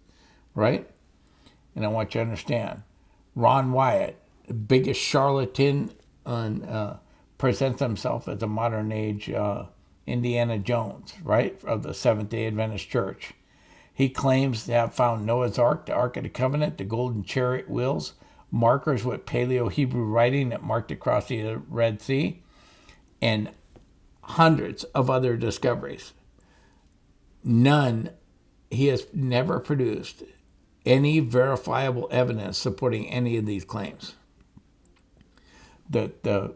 right? And I want you to understand, Ron Wyatt, the biggest charlatan, presents himself as a modern age Indiana Jones, right, of the Seventh-day Adventist Church. He claims to have found Noah's Ark, the Ark of the Covenant, the golden chariot wheels, markers with Paleo-Hebrew writing that marked across the Red Sea, and hundreds of other discoveries. He has never produced any verifiable evidence supporting any of these claims. The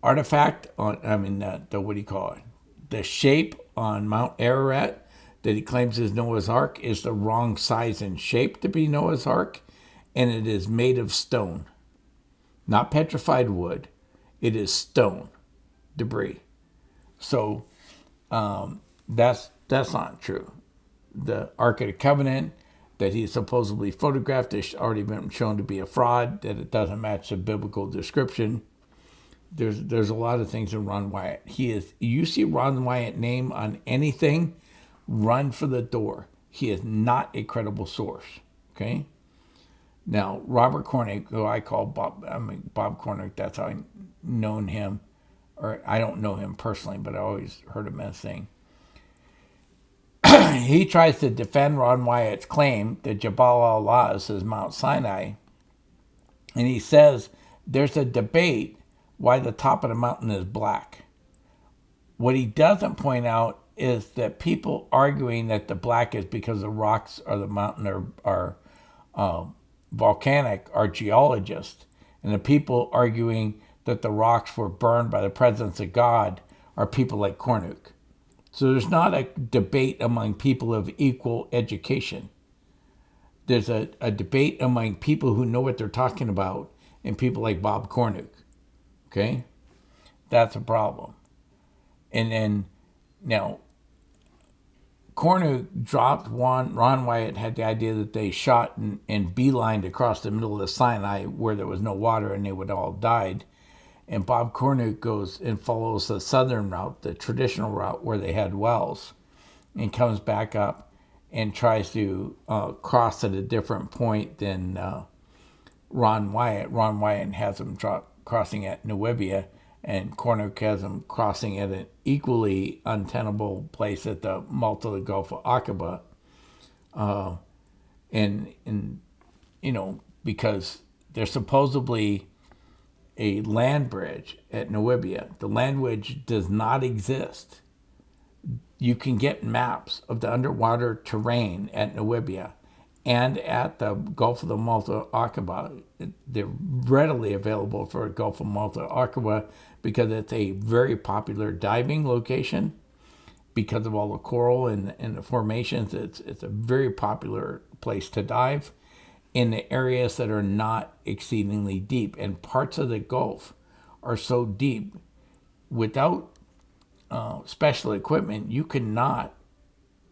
artifact what do you call it? The shape on Mount Ararat that he claims is Noah's Ark is the wrong size and shape to be Noah's Ark, and it is made of stone, not petrified wood. It is stone debris. So that's not true. The Ark of the Covenant that he supposedly photographed has already been shown to be a fraud, that it doesn't match the biblical description. There's a lot of things in Ron Wyatt. You see Ron Wyatt name on anything, run for the door. He is not a credible source. Okay? Now, Robert Cornick, who I call Bob Cornick, that's how I known him, or I don't know him personally, but I always heard him as saying. He tries to defend Ron Wyatt's claim that Jabal al-Lawz is Mount Sinai, and he says there's a debate why the top of the mountain is black. What he doesn't point out is that people arguing that the black is because the rocks or the mountain are volcanic are geologists, and the people arguing that the rocks were burned by the presence of God are people like Cornuke. So there's not a debate among people of equal education. There's a debate among people who know what they're talking about and people like Bob Cornuke. Okay? That's a problem. And then, now, Cornuke dropped Ron Wyatt had the idea that they shot and beelined across the middle of the Sinai where there was no water and they would all died. And Bob Cornuke goes and follows the southern route, the traditional route where they had wells, and comes back up and tries to cross at a different point than Ron Wyatt. Ron Wyatt has him crossing at Nuwibia, and Cornuke has him crossing at an equally untenable place at the mouth of the Gulf of Aqaba. Because there's supposedly a land bridge at Nuwibia. The land bridge does not exist. You can get maps of the underwater terrain at Nuwibia and at the Gulf of the Malta Aqaba. They're readily available for Gulf of Malta Aqaba because it's a very popular diving location because of all the coral and the formations. It's a very popular place to dive in the areas that are not exceedingly deep. And parts of the Gulf are so deep, without special equipment, you cannot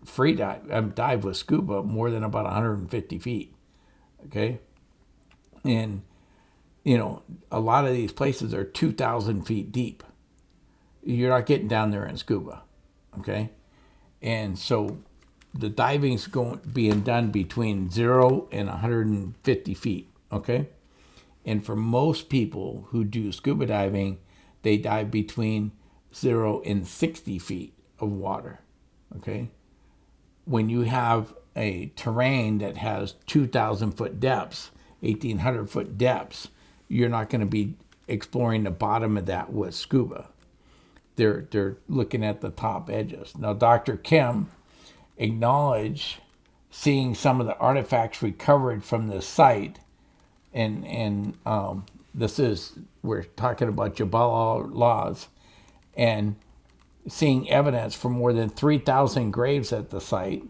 free dive with scuba more than about 150 feet. Okay, and a lot of these places are 2,000 feet deep. You're not getting down there in scuba. Okay, and so the diving's being done between 0 and 150 feet. Okay, and for most people who do scuba diving, they dive between 0 and 60 feet of water. Okay, when you have a terrain that has 2,000 foot depths, 1,800 foot depths, you're not going to be exploring the bottom of that with scuba. They're looking at the top edges. Now, Dr. Kim acknowledged seeing some of the artifacts recovered from the site, and we're talking about Jabal laws, and seeing evidence for more than 3,000 graves at the site.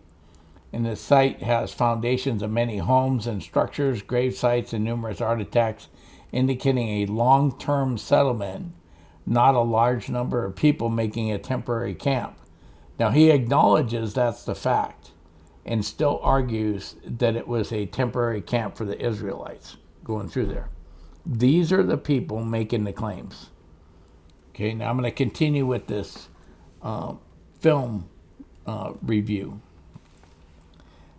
And the site has foundations of many homes and structures, grave sites, and numerous artifacts, indicating a long-term settlement, not a large number of people making a temporary camp. Now, he acknowledges that's the fact and still argues that it was a temporary camp for the Israelites going through there. These are the people making the claims. Okay, now I'm going to continue with this film review.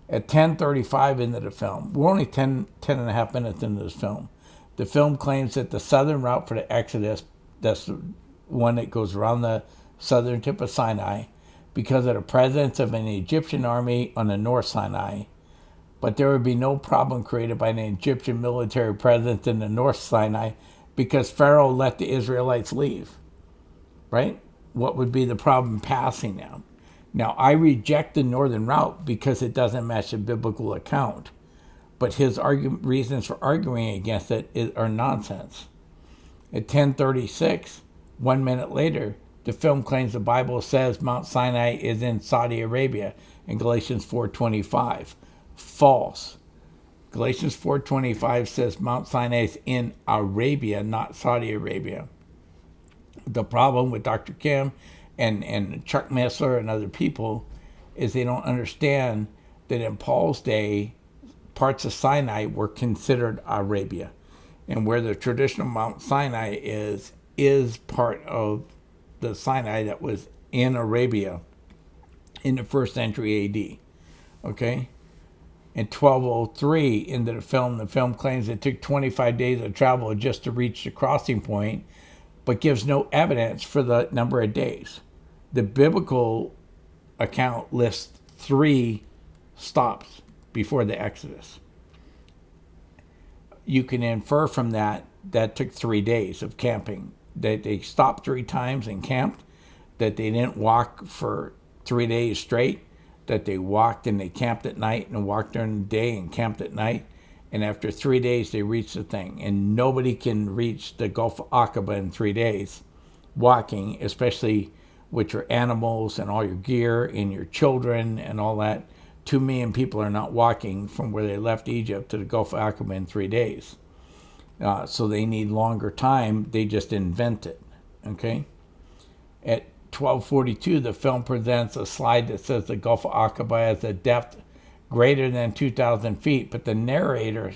At 10:35 into the film, we're only 10 and a half minutes into this film. The film claims that the southern route for the Exodus, that's the one that goes around the southern tip of Sinai, because of the presence of an Egyptian army on the North Sinai, but there would be no problem created by an Egyptian military presence in the North Sinai because Pharaoh let the Israelites leave, right? What would be the problem passing them? Now, I reject the northern route because it doesn't match the biblical account, but his reasons for arguing against it are nonsense. At 10:36, 1 minute later, the film claims the Bible says Mount Sinai is in Saudi Arabia in Galatians 4:25. False. Galatians 4:25 says Mount Sinai is in Arabia, not Saudi Arabia. The problem with Dr. Kim and Chuck Missler and other people is they don't understand that in Paul's day, parts of Sinai were considered Arabia. And where the traditional Mount Sinai is part of the Sinai that was in Arabia in the 1st century AD. Okay? In 1203, into the film claims it took 25 days of travel just to reach the crossing point, but gives no evidence for the number of days. The biblical account lists 3 stops before the Exodus. You can infer from that took 3 days of camping, that they stopped 3 times and camped, that they didn't walk for 3 days straight, that they walked and they camped at night and walked during the day and camped at night. And after 3 days, they reached the thing. And nobody can reach the Gulf of Aqaba in 3 days walking, especially with your animals and all your gear and your children and all that. 2 million people are not walking from where they left Egypt to the Gulf of Aqaba in 3 days. So they need longer time. They just invent it. Okay? At 12:42, the film presents a slide that says the Gulf of Aqaba has a depth greater than 2,000 feet, but the narrator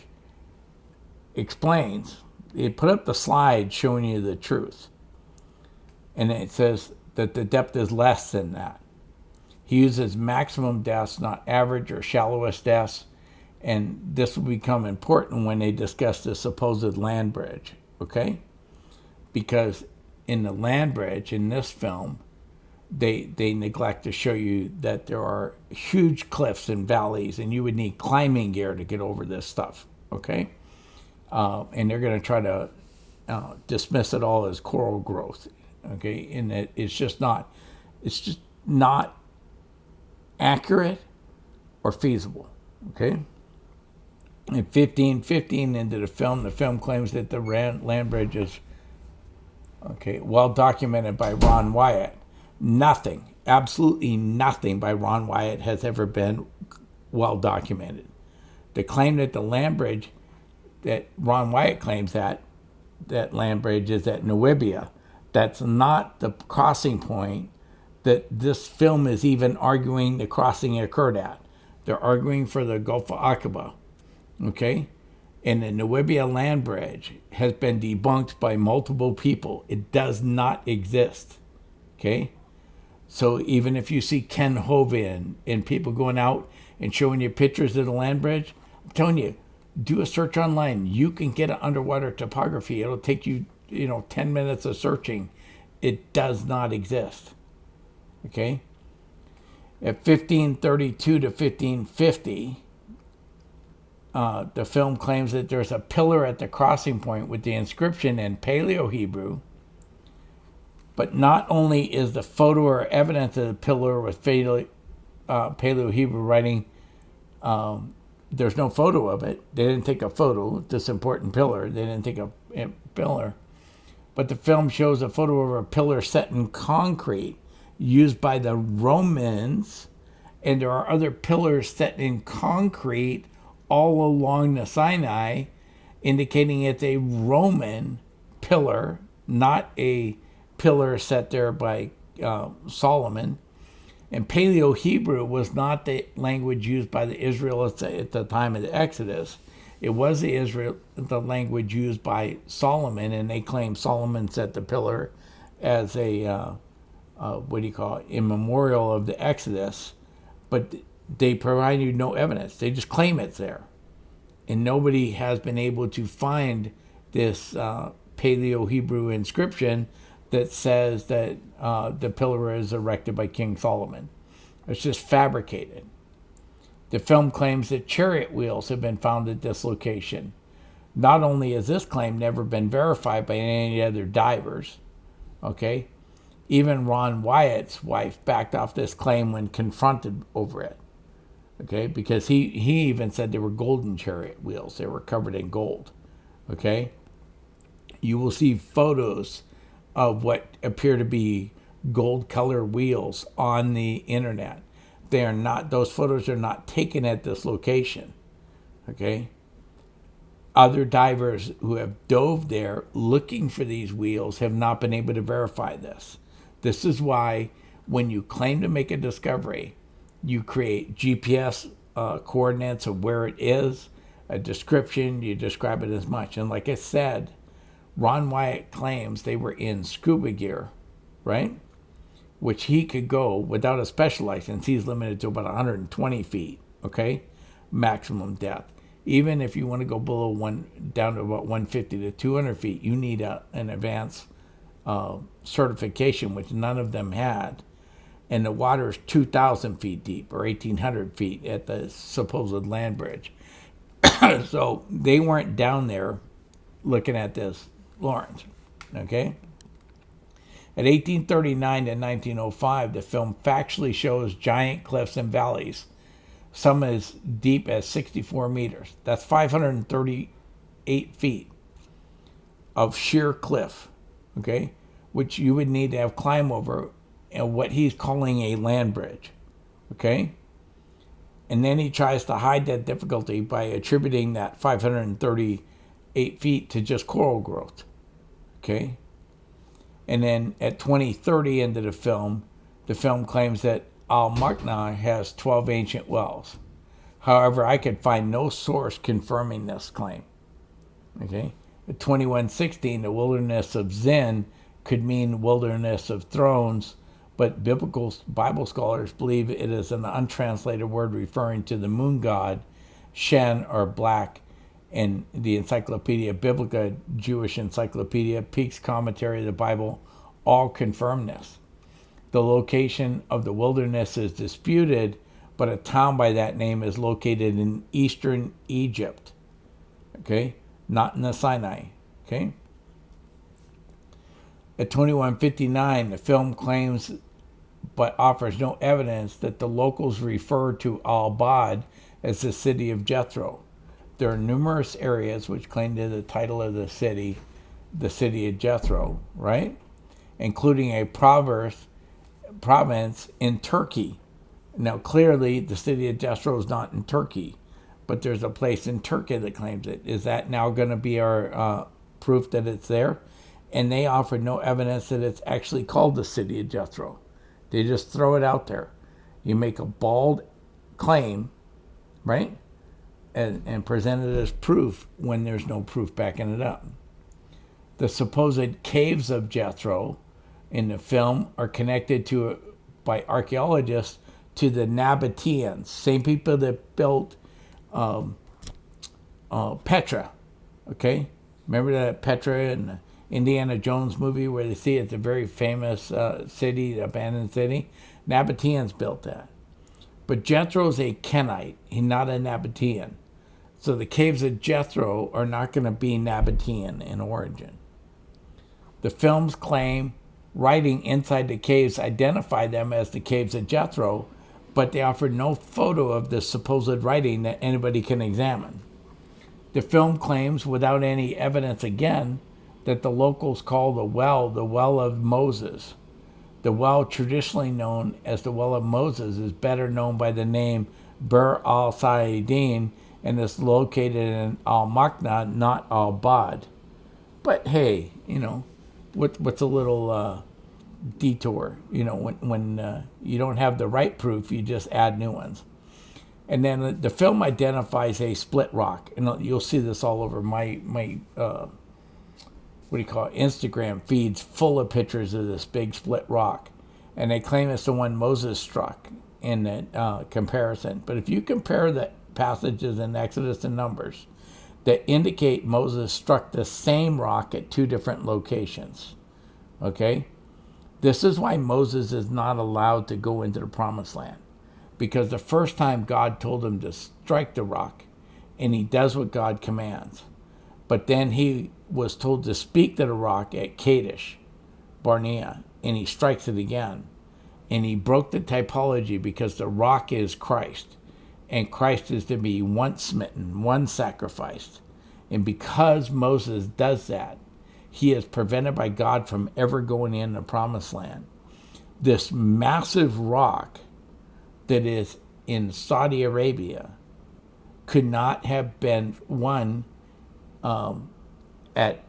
explains, they put up the slide showing you the truth. And it says that the depth is less than that. He uses maximum depths, not average or shallowest depths, and this will become important when they discuss the supposed land bridge, okay? Because in the land bridge, in this film, they neglect to show you that there are huge cliffs and valleys, and you would need climbing gear to get over this stuff, okay? And they're going to try to dismiss it all as coral growth, okay? And it's just not accurate or feasible, okay? In 15:15 into the film claims that the land bridge is, okay, well documented by Ron Wyatt. Nothing, absolutely nothing by Ron Wyatt has ever been well documented. The claim that the land bridge, that Ron Wyatt claims that land bridge is at Namibia, That's not the crossing point that this film is even arguing the crossing occurred at. They're arguing for the Gulf of Aqaba, okay? And the Namibia land bridge has been debunked by multiple people. It does not exist, okay? So even if you see Ken Hovind and people going out and showing you pictures of the land bridge, I'm telling you, do a search online. You can get an underwater topography. It'll take you, 10 minutes of searching. It does not exist. Okay? At 1532 to 1550, the film claims that there's a pillar at the crossing point with the inscription in Paleo-Hebrew. But not only is the photo or evidence of the pillar with Paleo-Hebrew writing, there's no photo of it. They didn't take a photo of this important pillar. They didn't take a pillar. But the film shows a photo of a pillar set in concrete used by the Romans. And there are other pillars set in concrete all along the Sinai, indicating it's a Roman pillar, not a pillar set there by Solomon. And Paleo-Hebrew was not the language used by the Israelites at the time of the Exodus. It was the language used by Solomon, and they claim Solomon set the pillar as a memorial of the Exodus. But they provide you no evidence. They just claim it's there. And nobody has been able to find this Paleo-Hebrew inscription that says that the pillar is erected by King Solomon. It's just fabricated. The film claims that chariot wheels have been found at this location. Not only has this claim never been verified by any other divers, okay, even Ron Wyatt's wife backed off this claim when confronted over it, okay, because he even said they were golden chariot wheels. They were covered in gold, okay. You will see photos of what appear to be gold color wheels on the internet. They are not, those photos are not taken at this location, okay? Other divers who have dove there looking for these wheels have not been able to verify this. This is why when you claim to make a discovery, you create GPS coordinates of where it is, a description, you describe it as much. And like I said, Ron Wyatt claims they were in scuba gear, right? Which he could go without a special license. He's limited to about 120 feet, okay? Maximum depth. Even if you want to go down to about 150 to 200 feet, you need an advanced certification, which none of them had. And the water is 2,000 feet deep or 1,800 feet at the supposed land bridge. So they weren't down there looking at this Lawrence, okay? At 1839 to 1905, the film factually shows giant cliffs and valleys, some as deep as 64 meters. That's 538 feet of sheer cliff, okay, which you would need to have climb over, and what he's calling a land bridge, okay? And then he tries to hide that difficulty by attributing that 538 feet to just coral growth, okay? And then at 2030 into the film claims that Al-Makna has 12 ancient wells. However, I could find no source confirming this claim. Okay? At 2116, the wilderness of Zin could mean wilderness of thrones, but Bible scholars believe it is an untranslated word referring to the moon god, Shen or black, and the Encyclopedia Biblica, Jewish Encyclopedia, Peake's Commentary of the Bible, all confirm this. The location of the wilderness is disputed, but a town by that name is located in eastern Egypt, okay? Not in the Sinai, okay? At 2159, the film claims but offers no evidence that the locals refer to Al-Bad as the city of Jethro. There are numerous areas which claim to the title of the city of Jethro, right? Including a province in Turkey. Now, clearly, the city of Jethro is not in Turkey, but there's a place in Turkey that claims it. Is that now going to be our proof that it's there? and they offered no evidence that it's actually called the city of Jethro. They just throw it out there. You make a bald claim, right? And present it as proof when there's no proof backing it up. The supposed caves of Jethro in the film are connected to by archaeologists to the Nabateans, same people that built Petra. Okay, remember that Petra in the Indiana Jones movie where they see it's a very famous city, abandoned city. Nabateans built that. But Jethro's a Kenite. He's not a Nabatean. So the caves of Jethro are not going to be Nabatean in origin. The film's claim writing inside the caves identified them as the caves of Jethro, but they offered no photo of the supposed writing that anybody can examine. The film claims, without any evidence again, that the locals call the well of Moses. The well, traditionally known as the Well of Moses, is better known by the name Bir al-Saidin and is located in al-Makna, not al-Bad. But hey, what's a little detour? When you don't have the right proof, you just add new ones. And then the film identifies a split rock, and you'll see this all over my Instagram feeds full of pictures of this big split rock. And they claim it's the one Moses struck in that comparison. But if you compare the passages in Exodus and Numbers that indicate Moses struck the same rock at two different locations, okay? This is why Moses is not allowed to go into the promised land. Because the first time God told him to strike the rock, and he does what God commands. But then he was told to speak to the rock at Kadesh Barnea, and he strikes it again. And he broke the typology because the rock is Christ, and Christ is to be once smitten, once sacrificed. And because Moses does that, he is prevented by God from ever going in the promised land. This massive rock that is in Saudi Arabia could not have been one at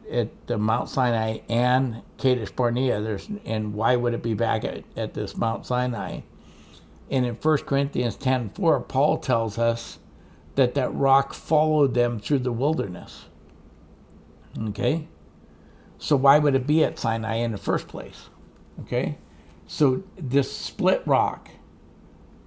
the Mount Sinai and Kadesh Barnea. And why would it be back at this Mount Sinai? And in 1 Corinthians 10:4, Paul tells us that rock followed them through the wilderness. Okay? So why would it be at Sinai in the first place? Okay? So this split rock,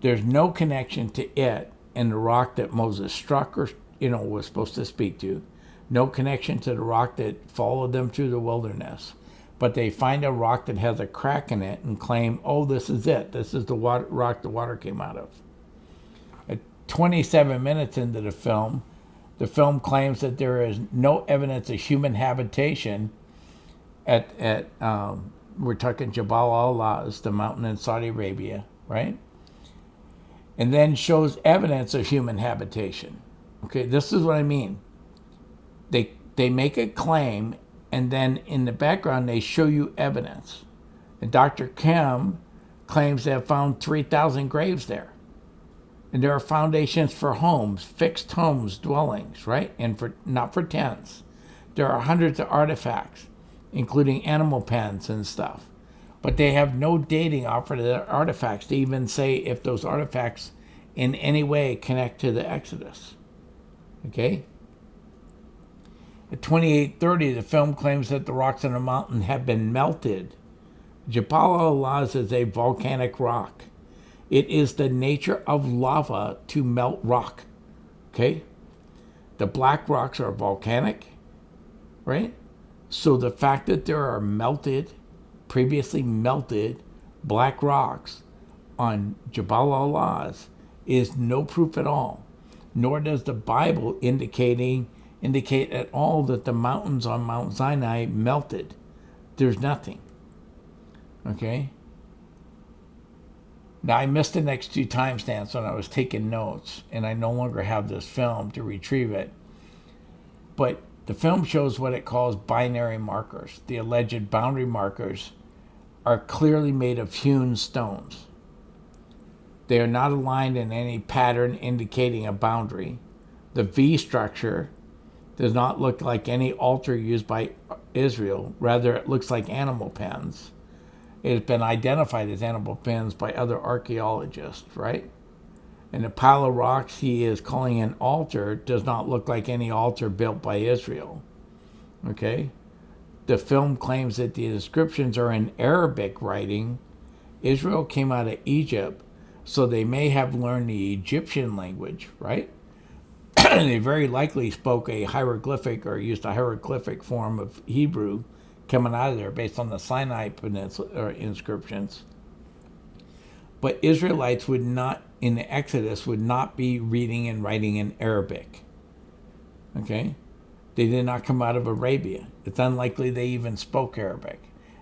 there's no connection to it and the rock that Moses struck or was supposed to speak to. No connection to the rock that followed them through the wilderness. But they find a rock that has a crack in it and claim, oh, this is it. This is the rock the water came out of. At 27 minutes into the film claims that there is no evidence of human habitation at we're talking Jabal al-Laz, the mountain in Saudi Arabia, right? And then shows evidence of human habitation. Okay, this is what I mean. They make a claim, and then in the background they show you evidence. And Dr. Kim claims they have found 3,000 graves there. And there are foundations for homes, fixed homes, dwellings, right? And not for tents. There are hundreds of artifacts, including animal pens and stuff. But they have no dating offered to the artifacts to even say if those artifacts in any way connect to the Exodus. Okay? At 28:30, the film claims that the rocks on the mountain have been melted. Jabal al-Laz is a volcanic rock. It is the nature of lava to melt rock. Okay? The black rocks are volcanic, right? So the fact that there are previously melted black rocks on Jabal al-Laz is no proof at all. Nor does the Bible indicate at all that the mountains on Mount Sinai melted. There's nothing. Okay? Now, I missed the next two timestamps when I was taking notes, and I no longer have this film to retrieve it. But the film shows what it calls binary markers. The alleged boundary markers are clearly made of hewn stones. They are not aligned in any pattern indicating a boundary. The V structure does not look like any altar used by Israel. Rather, it looks like animal pens. It has been identified as animal pens by other archaeologists, right? And the pile of rocks he is calling an altar does not look like any altar built by Israel. Okay? The film claims that the inscriptions are in Arabic writing. Israel came out of Egypt, so they may have learned the Egyptian language, right? They very likely spoke a hieroglyphic or used a hieroglyphic form of Hebrew coming out of there based on the Sinai Peninsula inscriptions. But Israelites would not, in the Exodus, would not be reading and writing in Arabic. Okay? They did not come out of Arabia. It's unlikely they even spoke Arabic.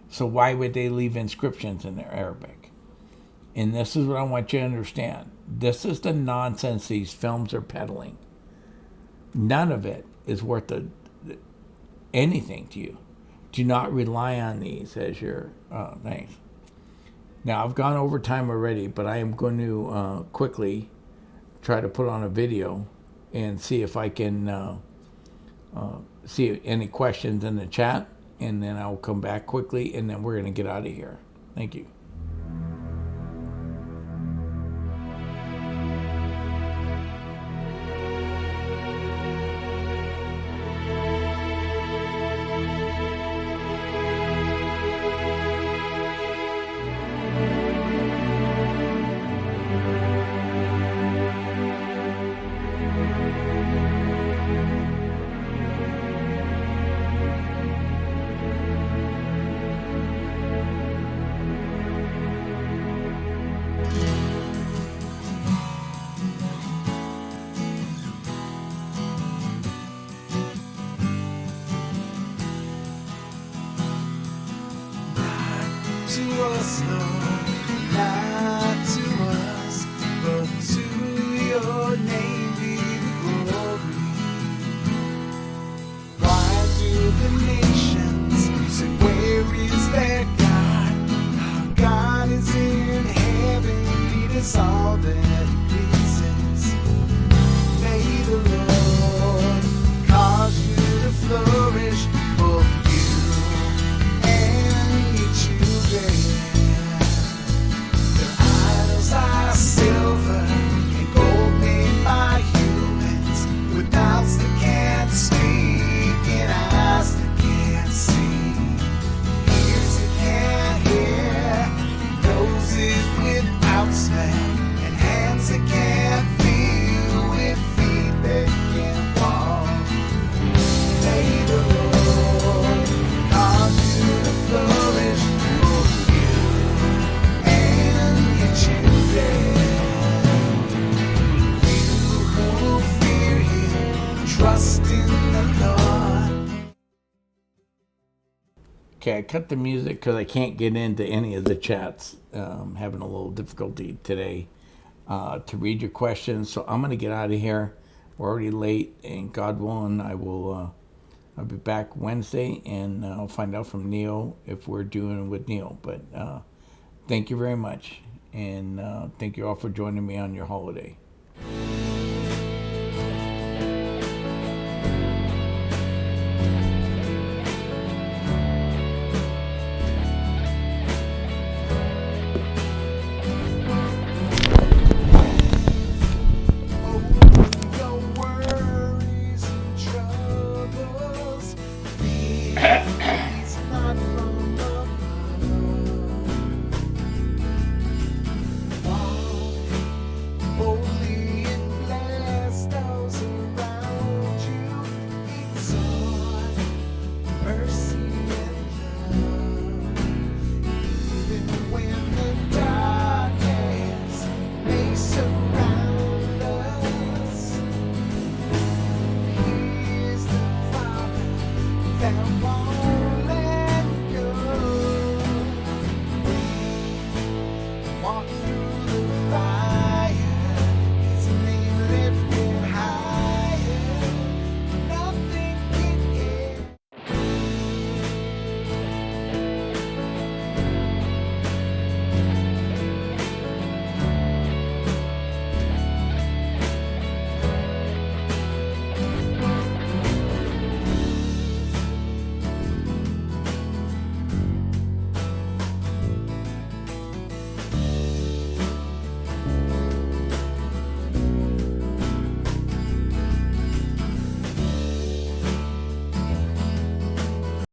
So why would they leave inscriptions in their Arabic? And this is what I want you to understand. This is the nonsense these films are peddling. None of it is worth anything to you. Do not rely on these as your things. Now, I've gone over time already, but I am going to quickly try to put on a video and see if I can see any questions in the chat, and then I'll come back quickly, and then we're going to get out of here. Thank you. To us, Lord, not to us, but to your name be the glory. Why do the nations say, where is their God? Our God is in heaven, he does all that he pleases. May the Lord cause you to flourish, both you and your children. Their idols are silver and gold made by humans, with mouths that can't speak and eyes that can't see, ears that can't hear, noses without smell, and hands that can't feel, with feet that can't walk. May the Lord cause you to flourish, both you and your children. You who fear him, trust in the Lord. Okay, I cut the music because I can't get into any of the chats. Having a little difficulty today to read your questions, so I'm going to get out of here. We're already late, and God willing, I'll be back Wednesday, and I'll find out from Neil if we're doing it with Neil. But thank you very much, and thank you all for joining me on your holiday.